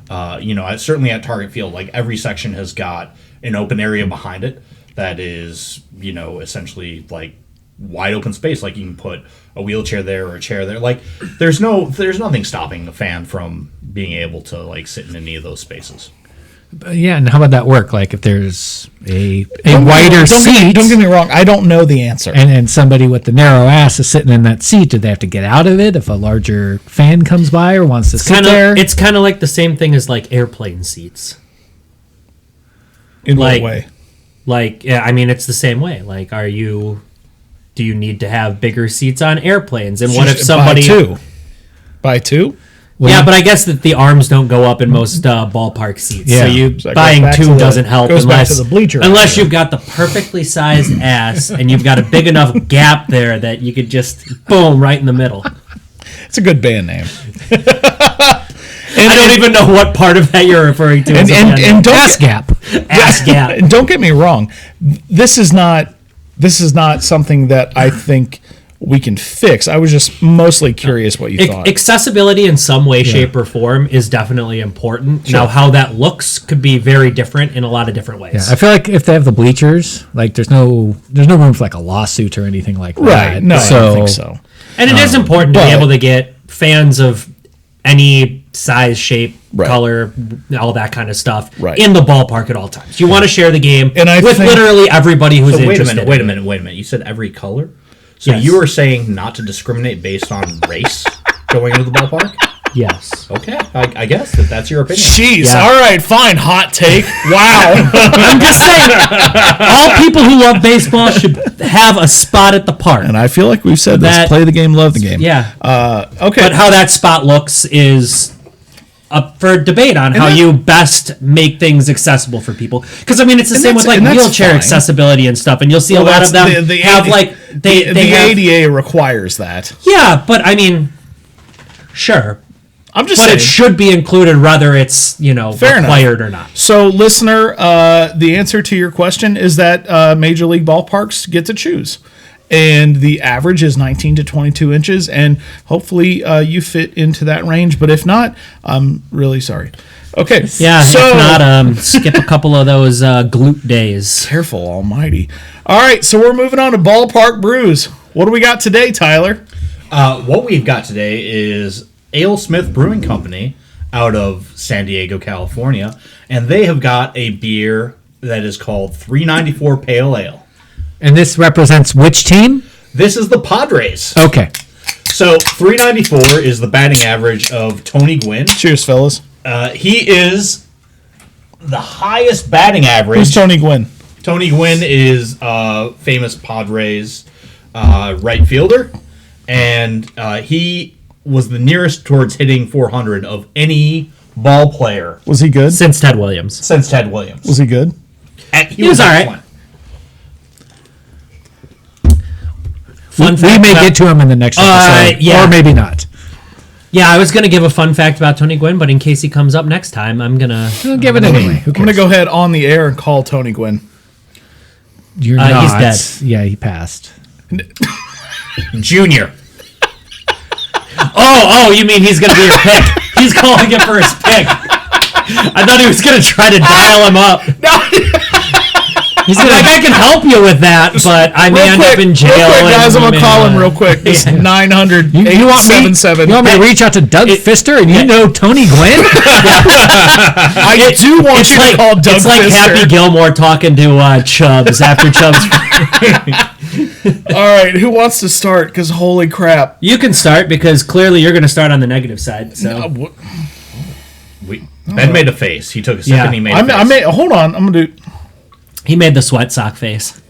certainly at Target Field, like every section has got an open area behind it that is, essentially like wide open space. Like you can put a wheelchair there or a chair there. Like there's nothing stopping a fan from being able to like sit in any of those spaces. Yeah, and how about that work? Like if there's a wider seat, Don't get me wrong. I don't know the answer. and somebody with the narrow ass is sitting in that seat, do they have to get out of it if a larger fan comes by or wants to sit there? It's kind of like the same thing as like airplane seats. In like- what way? Like, yeah, I mean, it's the same way. Like, do you need to have bigger seats on airplanes? And what if somebody... By two? Yeah, but I guess that the arms don't go up in most ballpark seats. Yeah. So you So that goes buying back to two the- doesn't help goes back unless to the bleacher unless idea. you've got the perfectly sized ass and you've got a big enough gap there that you could just boom right in the middle. It's a good band name. I don't even know what part of that you're referring to. as a band name. And don't ass gap. ass gap. And don't get me wrong, this is not something that I think we can fix. I was just mostly curious what you thought. Accessibility in some way, shape, or form is definitely important. Now, how that looks could be very different in a lot of different ways. Yeah, I feel like if they have the bleachers, like there's no room for like a lawsuit or anything like that. Right? No, I don't think so. And it is important to be but- able to get fans of any size, shape, Right. color, all that kind of stuff Right. in the ballpark at all times. You want to share the game And I with think- literally everybody who's So wait a interested. minute. You said every color? So Yes. you were saying not to discriminate based on race going into the ballpark? Yes. Okay, I guess that's your opinion. Jeez. Yeah. All right. Fine. Hot take. Wow. I'm just saying, all people who love baseball should have a spot at the park. And I feel like we've said this. That- Play the game, love the game. Yeah. Okay. But how that spot looks is up for debate on how that- you best make things accessible for people. Because I mean, it's the same with like and that's wheelchair fine. accessibility and stuff, and you'll see a Well, lot of them that's have AD like they the have, ADA requires that. yeah, but I mean, sure, I'm just but saying. it should be included, whether it's Fair enough. required or not. So, listener, the answer to your question is that Major League ballparks get to choose. and the average is 19 to 22 inches, and hopefully you fit into that range. But if not, I'm really sorry. Okay. Yeah, So if not, skip a couple of those glute days. careful, almighty. All right. So we're moving on to Ballpark Brews. What do we got today, Tyler? What we've got today is AleSmith Brewing Company out of San Diego, California, and they have got a beer that is called 394 Pale Ale. And this represents which team? This is the Padres. Okay. So 394 is the batting average of Tony Gwynn. Cheers, fellas. He is the highest batting average. Who's Tony Gwynn? Tony Gwynn is famous Padres right fielder, and he was the nearest towards hitting 400 of any ball player Was he good? Since Ted Williams. since Ted Williams. Was he good? He was all right. excellent. Fun We fact may about- get to him in the next episode. yeah. Or maybe not. Yeah, I was going to give a fun fact about Tony Gwynn, but in case he comes up next time, I'm going to... I'll give it anyway. Who I'm going to cares? go ahead on the air and call Tony Gwynn. You're he's not. dead. Yeah, he passed. Junior. Oh, you mean he's going to be your pick. He's calling it for his pick. I thought he was going to try to dial him up. He's I'm like, I can help you with that, but I may end up in jail. Real quick, guys, I'm and going to we may, call him real quick. This 900 You want me? 877. You want me to reach out to Doug Fister and you know Tony Gwynn? I do want It's you like, to call Doug it's like Fister. Happy Gilmore talking to Chubbs after Chubbs. All right, who wants to start? Because holy crap. You can start because clearly you're going to start on the negative side. So Ben made a face. He took a sip Yeah. and he made a face. I may, hold on. I'm going to do. he made the sweat sock face.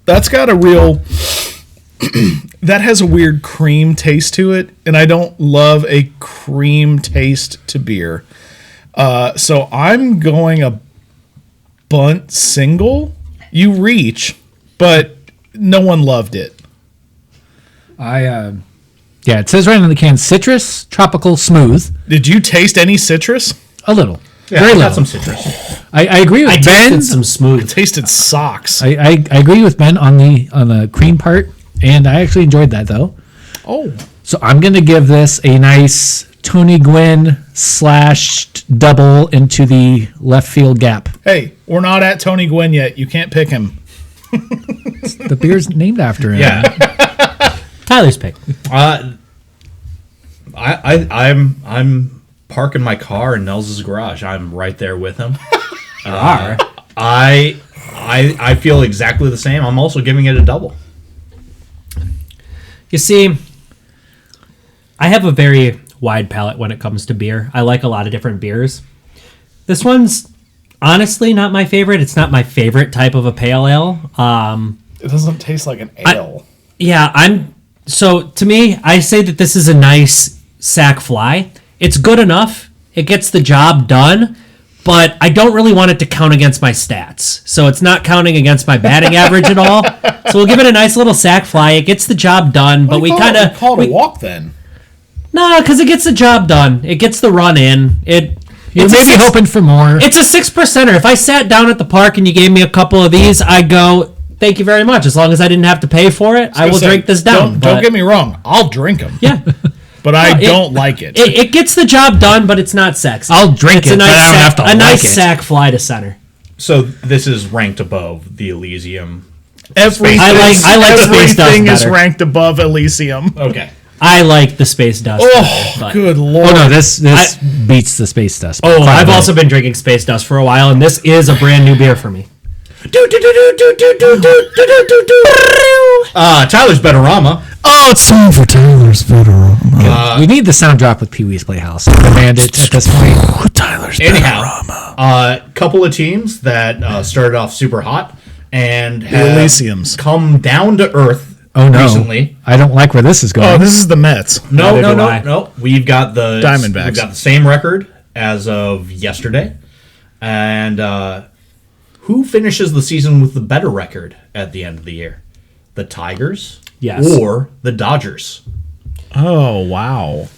That's got a real. That has a weird cream taste to it, and I don't love a cream taste to beer. So I'm going a bunt single. You reach, but no one loved it. Yeah, it says right on the can, citrus, tropical, smooth. Did you taste any citrus? A little. Yeah, Very I got little. some citrus. I agree with I Ben. tasted some smooth. Tasted socks. I agree with Ben on the cream part, and I actually enjoyed that though. Oh, So I'm gonna give this a nice Tony Gwynn / double into the left field gap. hey, we're not at Tony Gwynn yet. You can't pick him. The beer's named after him. Yeah. Tyler's pick. I'm parking my car in Nels's garage. I'm right there with him. I feel exactly the same. I'm also giving it a double. You see, I have a very wide palate when it comes to beer. I like a lot of different beers. This one's honestly not my favorite. It's not my favorite type of a pale ale. It doesn't taste like an ale. Yeah, so to me, I say that this is a nice sack fly. It's good enough. It gets the job done, but I don't really want it to count against my stats. So it's not counting against my batting average at all. So we'll give it a nice little sack fly. It gets the job done, but we kind of call it a walk then. no, because it gets the job done. It gets the run in. You're maybe hoping for more. It's a 6%er. If I sat down at the park and you gave me a couple of these, I'd go, thank you very much. As long as I didn't have to pay for it, I will drink this down. Don't get me wrong. I'll drink them. Yeah. But I it- don't like it. It gets the job done, but it's not sexy. I'll drink it's it, a nice but I don't sack, have to a like nice it. sack fly to center. So this is ranked above the Elysium. Everything, I like Space Dust everything is better. ranked above Elysium. Okay. I like the space dust. Oh, better, but- good lord. Oh no, this beats the space dust. Oh, Quite a I've bit. also been drinking space dust for a while, and this is a brand new beer for me. Tyler's Betterama. Oh, it's time for Tyler's Veterama. We need the sound drop with Pee Wee's Playhouse. Demand it at this point. Tyler's Anyhow, Veterama. couple of teams that started off super hot and have Elysiums. come down to earth Oh no, recently. I don't like where this is going. Oh, this is the Mets. No, Neither do no, I. no, no. We've got the Diamondbacks. We've got the same record as of yesterday, and who finishes the season with the better record at the end of the year? The Tigers, Yes. or the Dodgers? Oh, wow.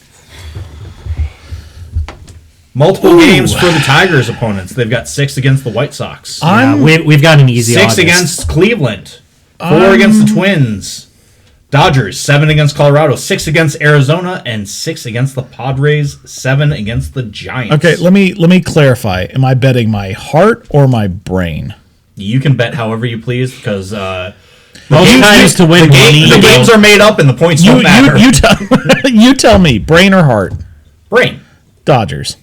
Multiple games for the Tigers opponents. They've got 6 against the White Sox. Yeah, we've got an easy 6 August. against Cleveland. 4 against the Twins. Dodgers, 7 against Colorado, 6 against Arizona, and 6 against the Padres, 7 against the Giants. Okay, let me clarify. Am I betting my heart or my brain? You can bet however you please because Most times to win money. the games are made up and the points don't matter. You tell me, brain or heart? Brain. Dodgers.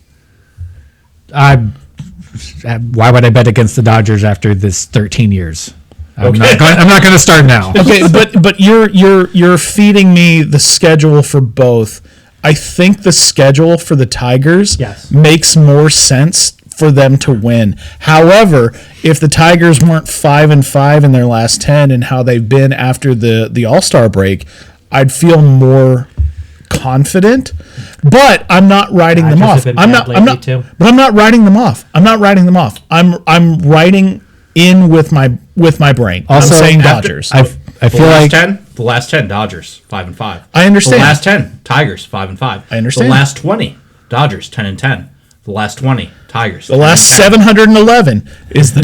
Why would I bet against the Dodgers after this 13 years? I'm not going to start now. Okay, but you're feeding me the schedule for both. I think the schedule for the Tigers makes more sense for them to win. However, if the Tigers weren't 5-5 in their last 10 and how they've been after the All-Star break, I'd feel more confident. But I'm not writing them off. I'm not writing them off. I'm writing in with my brain. Also, I'm saying Dodgers. I feel like The last 10, Dodgers, 5-5. I understand. The last 10, Tigers, 5-5. I understand. The last 20, Dodgers, 10-10. The last 20, Tigers. The last 711 is the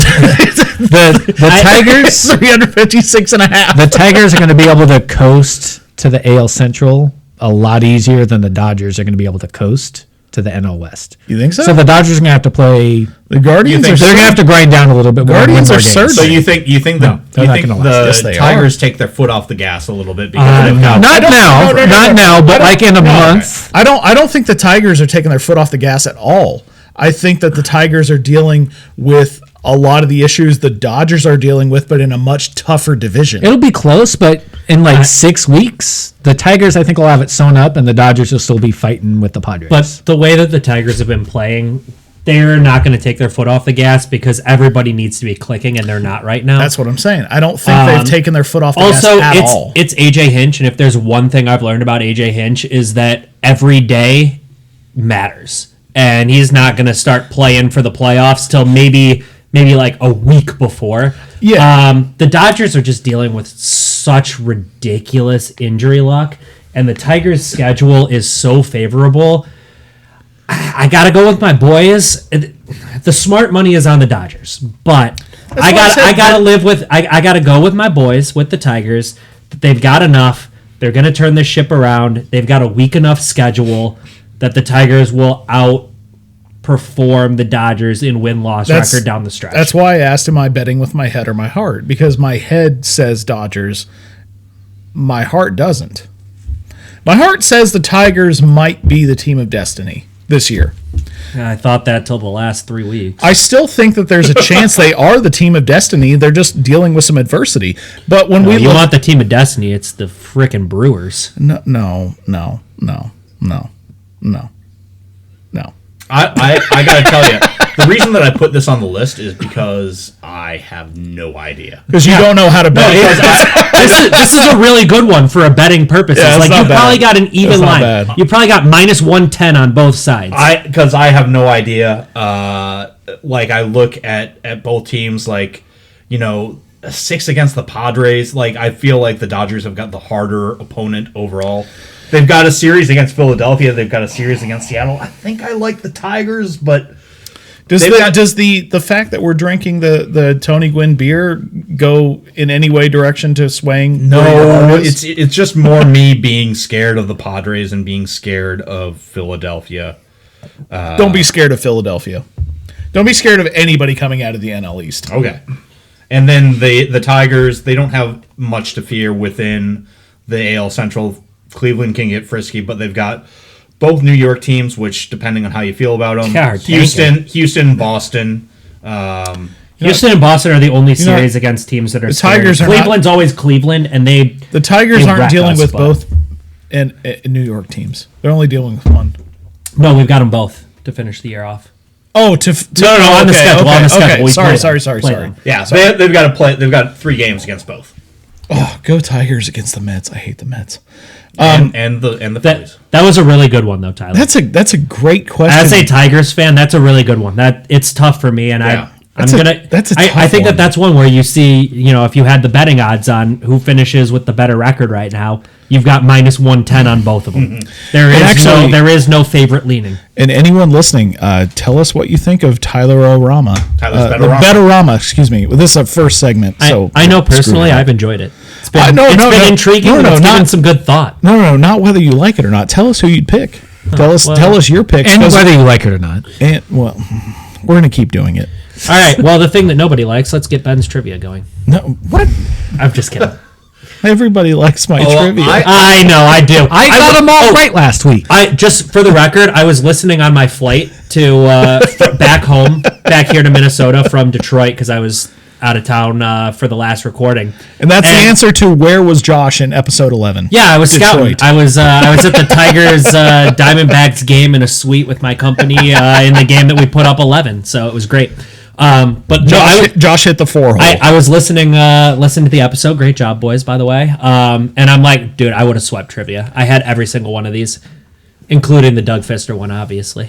Tigers 356 and a half. the Tigers are going to be able to coast to the AL Central a lot easier than the Dodgers are going to be able to coast to the NL West. You think so? So the Dodgers are going to have to play. The Guardians think are They're going to have to grind down a little bit more. Guardians and win are more games. certain. So you think No, they're not gonna last. the Yes, they Tigers take their foot off the gas a little bit because they've got Not now, but like in a month. I don't think the Tigers are taking their foot off the gas at all. I think that the Tigers are dealing with a lot of the issues the Dodgers are dealing with, but in a much tougher division. It'll be close, but in like 6 weeks, the Tigers I think will have it sewn up, and the Dodgers will still be fighting with the Padres. But the way that the Tigers have been playing, they're not going to take their foot off the gas because everybody needs to be clicking, and they're not right now. That's what I'm saying. I don't think they've taken their foot off the Also, gas at all. it's AJ Hinch, and if there's one thing I've learned about AJ Hinch is that every day matters. And he's not going to start playing for the playoffs till maybe like a week before. Yeah. The Dodgers are just dealing with such ridiculous injury luck, and the Tigers' schedule is so favorable. I got to go with my boys. The smart money is on the Dodgers, but I got to go with my boys, with the Tigers. They've got enough. They're going to turn this ship around. They've got a weak enough schedule that the Tigers will outperform the Dodgers in win-loss record down the stretch. That's why I asked, am I betting with my head or my heart? Because my head says Dodgers. My heart doesn't. My heart says the Tigers might be the team of destiny this year. I thought that till the last 3 weeks. I still think that there's a chance they are the team of destiny. They're just dealing with some adversity. But when You want the team of destiny, it's the frickin' Brewers. No. I gotta tell you, the reason that I put this on the list is because I have no idea. Because you don't know how to bet. This is a really good one for a betting purposes. Yeah, it's like not you bad. probably got an even It's not line. bad. You probably got minus 110 on both sides. Because I have no idea. Like I look at both teams, like 6 against the Padres. Like I feel like the Dodgers have got the harder opponent overall. They've got a series against Philadelphia. They've got a series against Seattle. I think I like the Tigers, but Does the fact that we're drinking the Tony Gwynn beer go in any way direction to swaying? no, where your heart is? it's just more me being scared of the Padres and being scared of Philadelphia. Don't be scared of Philadelphia. Don't be scared of anybody coming out of the NL East. Okay. And then the Tigers, they don't have much to fear within the AL Central. Cleveland can get frisky, but they've got both New York teams, which, depending on how you feel about them, God, Houston, Boston. Houston and Boston are the only series against teams that are the Tigers scared. are Cleveland's always Cleveland, and The Tigers they aren't wreck dealing us, with but- both and New York teams. They're only dealing with one. No, we've got them both to finish the year off. Oh, on the schedule. On the schedule. We Sorry. play them. Yeah, so they've got to play. They've got 3 games against both, Oh, go Tigers against the Mets. I hate the Mets. and the Phillies. That was a really good one, though, Tyler. That's a great question. As a Tigers fan, that's a really good one. That it's tough for me, and Yeah. I tough think one. that's one where you see, if you had the betting odds on who finishes with the better record right now, you've got minus 110 on both of them. There is no favorite leaning. And anyone listening, tell us what you think of Tyler O'Rama. Tyler's Betorama, excuse me. This is our first segment. So I know personally I've enjoyed it. It's been, intriguing. It's given some good thought. No, not whether you like it or not. Tell us who you'd pick. Tell us your picks. And whether you like it or not. And, well, we're going to keep doing it. All right. Well, the thing that nobody likes, let's get Ben's trivia going. No, what? I'm just kidding. Everybody likes my trivia. I know, I do. I got them all right last week. Just for the record, I was listening on my flight to back here to Minnesota from Detroit because I was out of town for the last recording. And that's the answer to where was Josh in episode 11? Yeah, I was Detroit. scouting. I was at the Tigers Diamondbacks game in a suite with my company in the game that we put up 11. So it was great. But Josh hit the 4-hole. I was listening to the episode. Great job, boys, by the way. And I'm like, dude, I would have swept trivia. I had every single one of these, including the Doug Fister one, obviously.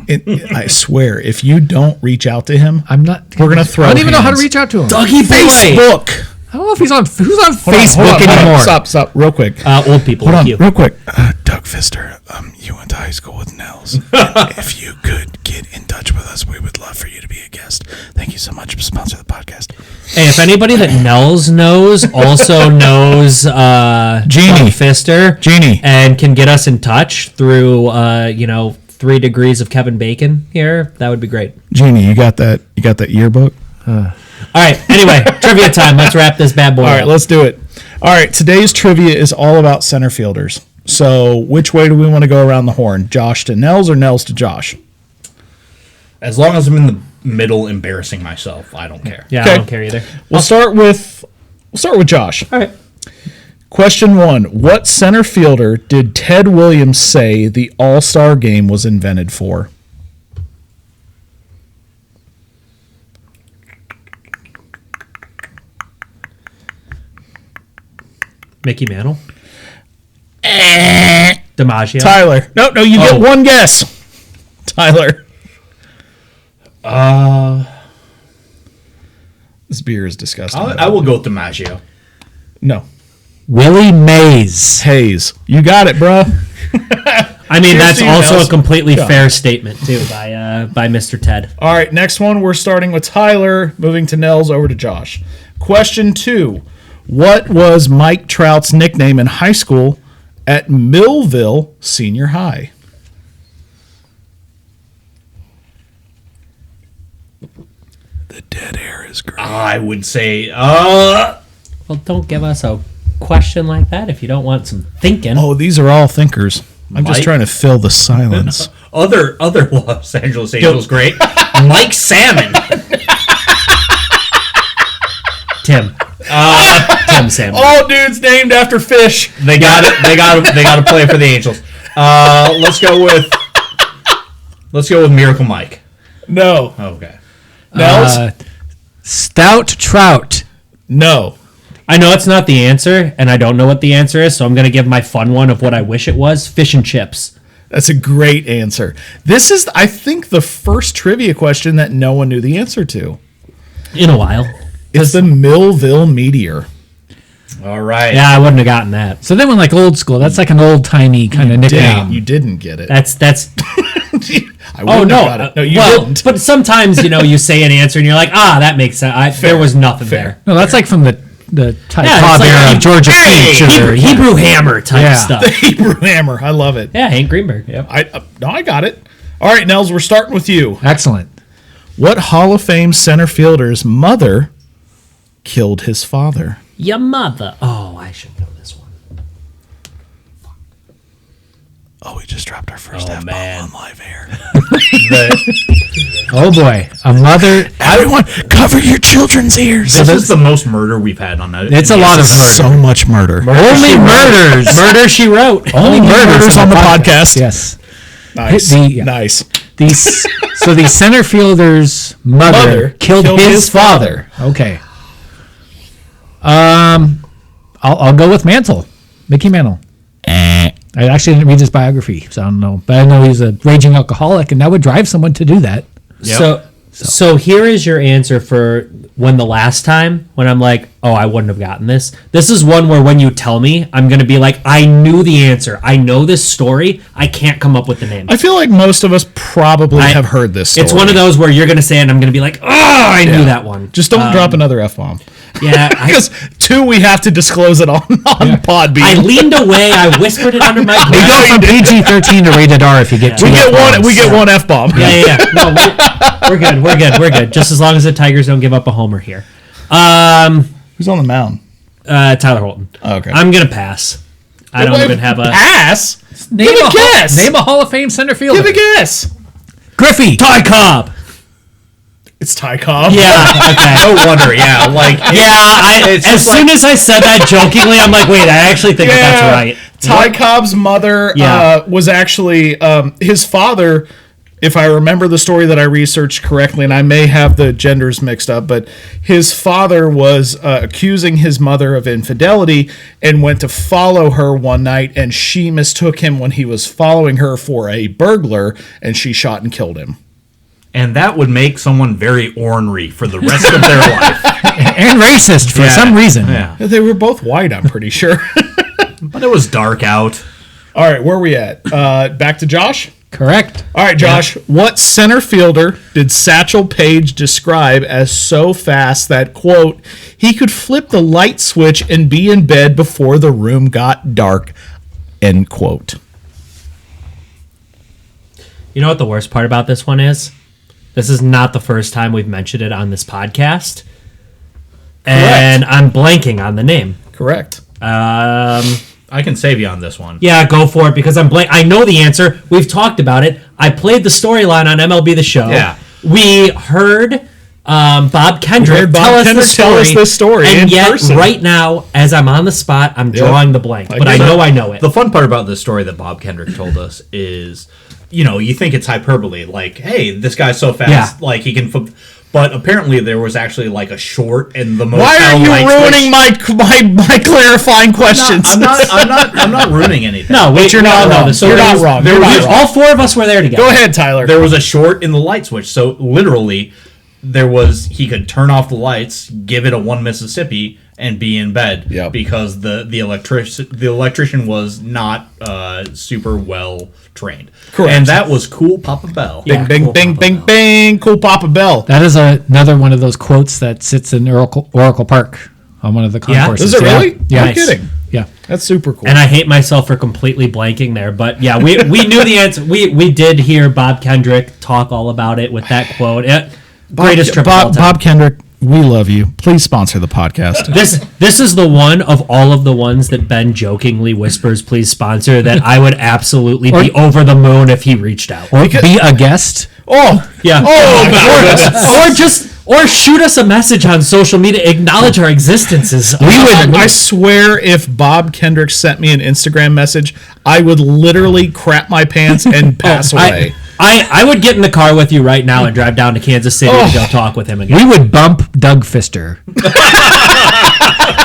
I swear, if you don't reach out to him, I'm not. we're gonna throw. I don't even know how to hands. reach out to him. Dougie Facebook. I don't know if he's on. Who's on Hold on, Facebook anymore? Stop, real quick. Old people Hold like on, you. real quick. Doug Fister, you went to high school with Nels. If you could get in touch with us, we would love for you to be a guest. Thank you so much for sponsoring the podcast. Hey, if anybody that Nels knows also knows Jeannie Fister, Jeannie, and can get us in touch through 3 degrees of Kevin Bacon here, that would be great. Jeannie, you got that? You got that yearbook? All right. Anyway, trivia time. Let's wrap this bad boy All right, up. let's do it. All right, today's trivia is all about center fielders. So, which way do we want to go around the horn? Josh to Nels or Nels to Josh? As long as I'm in the middle embarrassing myself, I don't care. Yeah, Okay. I don't care either. We'll start with Josh. All right. Question 1. What center fielder did Ted Williams say the All-Star game was invented for? Mickey Mantle. DiMaggio. Tyler. No, you get one guess. Tyler. This beer is disgusting. I will go with DiMaggio. No. Willie Mays. Hayes. You got it, bro. I mean, Here's that's to you, also Nels. a completely Yeah. fair statement, too, by Mr. Ted. All right, next one. We're starting with Tyler, moving to Nels, over to Josh. Question 2. What was Mike Trout's nickname in high school at Millville Senior High? The dead air is great. I would say, Well, don't give us a question like that if you don't want some thinking. Oh, these are all thinkers. I'm just Mike? trying to fill the silence. other Los Angeles Angels great, Mike Salmon. Tim. Tim Salmon. All dudes named after fish. They got it. They got to play for the Angels. Let's go with Miracle Mike. No. Okay. Nels? Stout Trout. No. I know it's not the answer, and I don't know what the answer is, so I'm going to give my fun one of what I wish it was. Fish and chips. That's a great answer. This is, I think, the first trivia question that no one knew the answer to. In a while. It's the Millville Meteor. All right. Yeah, I wouldn't have gotten that. So they went like old school. That's like an old timey kind of nickname. Damn, you didn't get it. That's I oh wouldn't no, have got it. No, you well, didn't. but sometimes you say an answer and you're like, that makes sense. There was nothing there. No, that's like from the Ty Yeah, Cobb it's like era of Georgia Peach. Hebrew Hammer type Yeah. stuff. Hebrew Hammer. I love it. Yeah, Hank Greenberg. Yep. I got it. All right, Nels, we're starting with you. Excellent. What Hall of Fame center fielder's mother killed his father? Your mother. Oh, I should know this one. Oh, we just dropped our first F-bomb on live air. Oh boy, a mother. Everyone, cover your children's ears. This is the most murder we've had on that. It's a lot of So much murder. only murders. Murder She Wrote. Only murders on the podcast. Yes. Nice. The- Nice. So the center fielder's mother killed his father. Okay. I'll go with Mantle, Mickey Mantle. I actually didn't read his biography, so I don't know. But I know he's a raging alcoholic, and that would drive someone to do that. So So here is your answer for when the last time when I'm like, oh, I wouldn't have gotten this. This is one where when you tell me, I'm going to be like, I knew the answer. I know this story. I can't come up with the name. I feel like most of us probably have heard this story. It's one of those where you're going to say it and I'm going to be like, oh, I knew that one. Just don't drop another F-bomb. Yeah. Because two, we have to disclose it on Podbean. I leaned away. I whispered it under my You breath. go from PG-13 to rated R if you get two. we get one F-bomb. Yeah. No, we're good. Just as long as the Tigers don't give up a homer here. Who's on the mound? Tyler Holton. Oh, okay. I'm going to pass. I don't even have a... Pass? Name Give a guess. Name a Hall of Fame center fielder. Give a guess. Griffey. Ty Cobb. It's Ty Cobb. Yeah, okay. No wonder, yeah. Like, As soon as I said that jokingly, I'm like, wait, I actually think that's right. Ty Cobb's mother was actually his father. If I remember the story that I researched correctly, and I may have the genders mixed up, but his father was accusing his mother of infidelity and went to follow her one night, and she mistook him when he was following her for a burglar, and she shot and killed him. and that would make someone very ornery for the rest of their life. And racist for some reason. Yeah. They were both white, I'm pretty sure. But it was dark out. All right, where are we at? Back to Josh? Correct. All right, Josh. What center fielder did Satchel Paige describe as so fast that, quote, he could flip the light switch and be in bed before the room got dark, end quote? You know what the worst part about this one is? This is not the first time we've mentioned it on this podcast. And I'm blanking on the name. Correct. I can save you on this one. Yeah, go for it because I know the answer. We've talked about it. I played the storyline on MLB The Show. Yeah. We heard Bob Kendrick tell us this story and in yet person. right now, as I'm on the spot, I'm drawing the blank. But I know it. The fun part about this story that Bob Kendrick told us is, you know, you think it's hyperbole. Like, hey, this guy's so fast, like he can flip. But apparently there was actually like a short in the motel. Why are you ruining my clarifying questions? I'm not ruining anything. No, wait, you're not wrong. So You're not wrong. You're not wrong. All four of us were there together. Go ahead, Tyler. There was a short in the light switch, so literally he could turn off the lights, give it a 1 Mississippi, and be in bed. Yep. Because the electrician was not super well trained. Correct. And that was Cool Papa Bell. Bing, bing, cool bing, Papa bing, Bell. bing. Cool Papa Bell. That is another one of those quotes that sits in Oracle Park on one of the concourses. Is it really? Yeah. You're Nice. kidding. Yeah. That's super cool. And I hate myself for completely blanking there. But yeah, we knew the answer. We did hear Bob Kendrick talk all about it with that quote. Greatest trip of all time. Bob Kendrick, we love you. Please sponsor the podcast. This is the one of all of the ones that Ben jokingly whispers, please sponsor, that I would absolutely be over the moon if he reached out. Or be a guest. Oh, Yeah. Or shoot us a message on social media. Acknowledge our existences. I swear if Bob Kendrick sent me an Instagram message, I would literally crap my pants and pass away. I would get in the car with you right now and drive down to Kansas City to go talk with him again. We would bump Doug Fister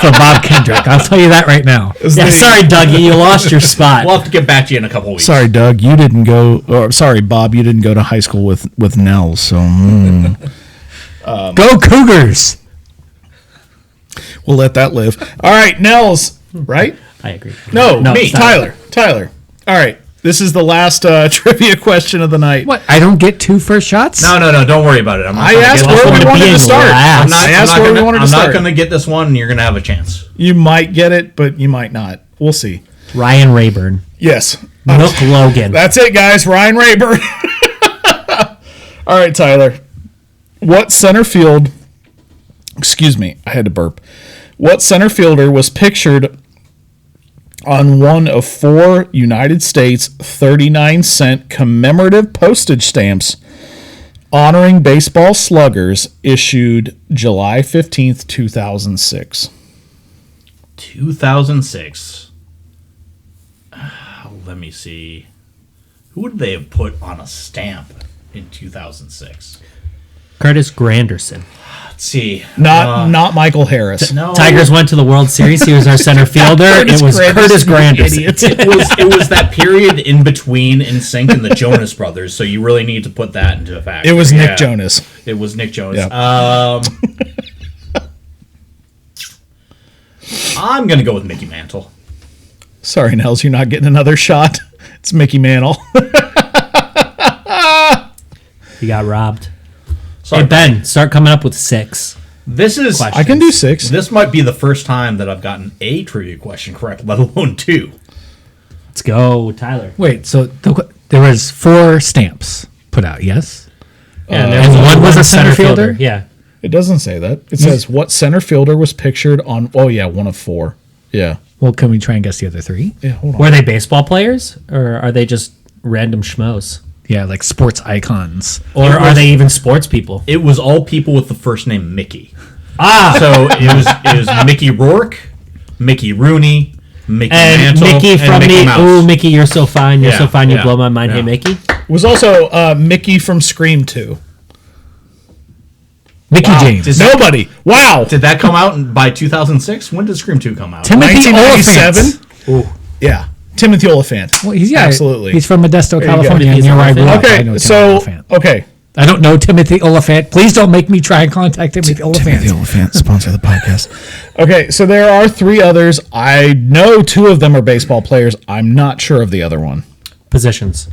for Bob Kendrick. I'll tell you that right now. Yeah, sorry, Dougie, you lost your spot. We'll have to get back to you in a couple weeks. Sorry, Doug, you didn't go. Or sorry, Bob, you didn't go to high school with Nels. So Go Cougars. we'll let that live. All right, Nels. Right? I agree. No, me, stop. Tyler. All right, this is the last trivia question of the night. What? I don't get 2 first shots? No, don't worry about it. I'm not I gonna asked get this where one. we wanted to being start. last. I asked where we wanted to I'm start. not going to get this one, and you're going to have a chance. You might get it, but you might not. We'll see. Ryan Rayburn. Yes. Nook Logan. That's it, guys. Ryan Rayburn. All right, Tyler. What center field... Excuse me. I had to burp. What center fielder was pictured on one of 4 United States 39-cent commemorative postage stamps honoring baseball sluggers issued July 15th, 2006? 2006. Let me see. Who would they have put on a stamp in 2006? Curtis Granderson. Let's see. Not Michael Harris. No. Tigers went to the World Series. He was our center fielder. It was Curtis Granderson. It was that period in between NSYNC and the Jonas Brothers, so you really need to put that into a factor. It was Nick Jonas. It was Nick Jonas. Yeah. I'm going to go with Mickey Mantle. Sorry, Nels, you're not getting another shot. It's Mickey Mantle. You got robbed. Sorry, Hey, Ben, start coming up with 6. This is. Question. I can do 6. This might be the first time that I've gotten a trivia question correct, let alone 2. Let's go, Tyler. Wait, so there was 4 stamps put out, yes? And there and one was a center fielder? Yeah. It doesn't say that. It says what center fielder was pictured on. Oh yeah, one of 4. Yeah. Well, can we try and guess the other 3? Yeah. Hold on. Were they baseball players, or are they just random schmoes? Yeah, like sports icons. Or are they even sports people? It was all people with the first name Mickey. Ah! So it was Mickey Rourke, Mickey Rooney, Mickey And Mantle, Mickey and from Mickey the Mouse. Ooh, Mickey, you're so fine, you're Yeah, so fine, you yeah, blow my mind. yeah. Hey, Mickey. It was also Mickey from Scream 2. Mickey James. Did- Nobody. Wow. Did that come out by 2006? When did Scream 2 come out? Timothy Oliphant. 1997. Yeah. Timothy Oliphant. Well, he's absolutely. He's from Modesto, you go. California, Timothy near where I grew up. I Okay. know Timothy So Oliphant. okay. I don't know Timothy Oliphant. Please don't make me try and contact Timothy Oliphant. Timothy Oliphant, sponsor the podcast. Okay. So there are 3 others. I know 2 of them are baseball players. I'm not sure of the other one. Positions.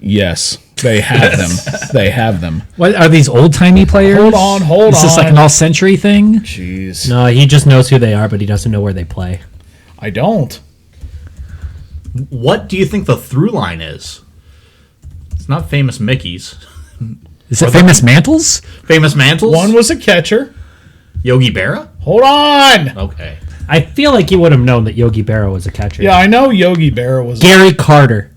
Yes, they have them. They have them. What are these old timey players? Hold Is this like on. an all century thing? Jeez. No, he just knows who they are, but he doesn't know where they play. I don't. What do you think the through line is? It's not famous Mickeys. Is it famous mantles? Famous Mantles? One was a catcher. Yogi Berra? Hold on. Okay. I feel like he would have known that Yogi Berra was a catcher. Yeah, I know Yogi Berra was. Gary Carter.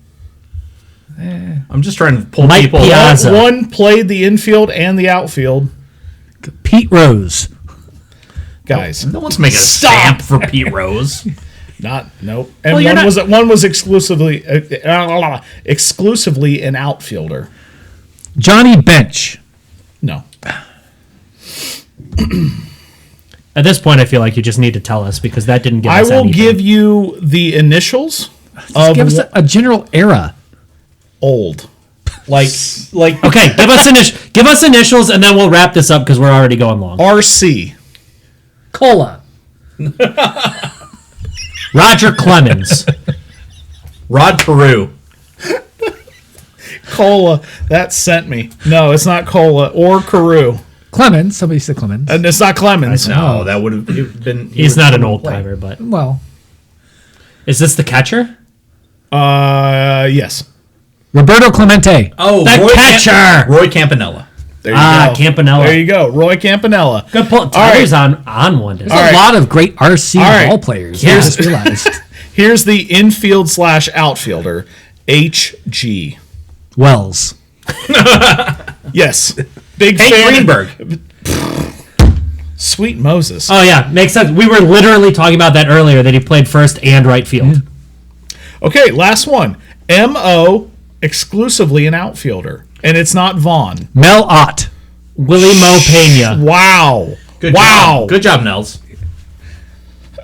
I'm just trying to pull Mike people. Piazza. One played the infield and the outfield. Pete Rose. Guys, No one's making a Stop. stamp for Pete Rose. nope. And Well, you're one not- one was exclusively an outfielder. Johnny Bench. No. At this point, I feel like you just need to tell us because that didn't give I us will anything. give you the initials of Give us a general era. old. Like Okay, give us initials, and then we'll wrap this up because we're already going long. RC. Cola. Roger Clemens. Rod Carew. Cola. That sent me. No, it's not Cola or Carew. Clemens. Somebody said Clemens. And it's not Clemens. No, that would have been. He's not an old timer, but Well, is this the catcher? Yes. Roberto Clemente. Oh, The catcher! Roy Campanella. There you Ah, go. Campanella. There you go. Roy Campanella. Good pull. Tyler's on one. Today. There's right. a lot of great RC All right. ball players. Yeah. I just realized. Here's the infield / outfielder. HG. Wells. Yes. Big Hank fan. Greenberg. Sweet Moses. Oh yeah, makes sense. We were literally talking about that earlier. That he played first and right field. Okay, last one. MO, exclusively an outfielder. And it's not Vaughn. Mel Ott. Willie Mo Pena. Wow. Good wow. job. Good job, Nels.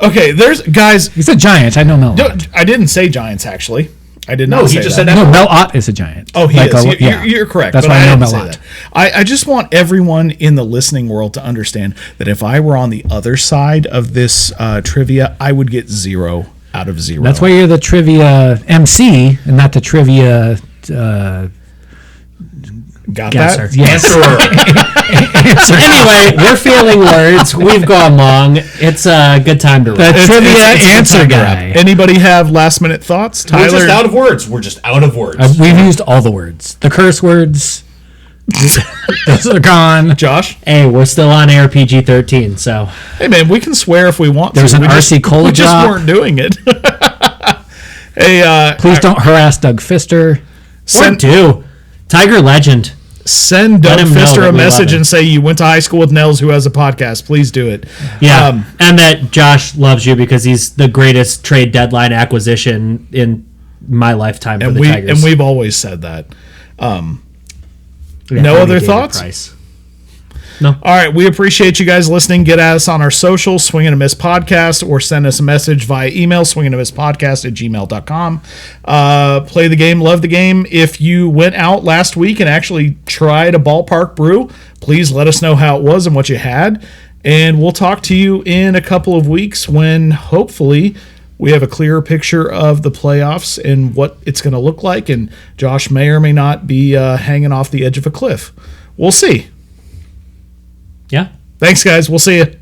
Okay, there's guys. He's a giant. I know Mel Ott. I didn't say Giants actually. I did not No, say he just that. said No, that. Mel Ott is a giant. Oh, he Like is. a- yeah. You're correct. That's but why I know didn't Mel say Ott. that. I just want everyone in the listening world to understand that if I were on the other side of this trivia, I would get 0 out of 0. That's why you're the trivia MC and not the trivia. Got Guesser. that? Yes. Anyway, we're feeling words. We've gone long. It's a good time to The wrap. trivia it's a good answer time to wrap. guy. Anybody have last minute thoughts? We're just Tyler. out of words. We're just out of words. We've used all the words. The curse words. Those are gone. Josh. Hey, we're still on air PG-13, so Hey man, we can swear if we want There's to. an We just- RC Cola We just drop. weren't doing it. Hey, Please don't harass Doug Fister. or do. Tiger Legend. send Let Doug him know Fister that a we love message him. and say you went to high school with Nels, who has a podcast. Please do it. Yeah, and that Josh loves you because he's the greatest trade deadline acquisition in my lifetime for And the Tigers. we've always said that. Yeah, no finally other gave it thoughts? Price. No. All right. We appreciate you guys listening. Get at us on our socials, Swing and a Miss Podcast, or send us a message via email, swingandamisspodcast@gmail.com. Play the game, love the game. If you went out last week and actually tried a ballpark brew, please let us know how it was and what you had. And we'll talk to you in a couple of weeks when hopefully we have a clearer picture of the playoffs and what it's going to look like. And Josh may or may not be hanging off the edge of a cliff. We'll see. Yeah. Thanks, guys. We'll see you.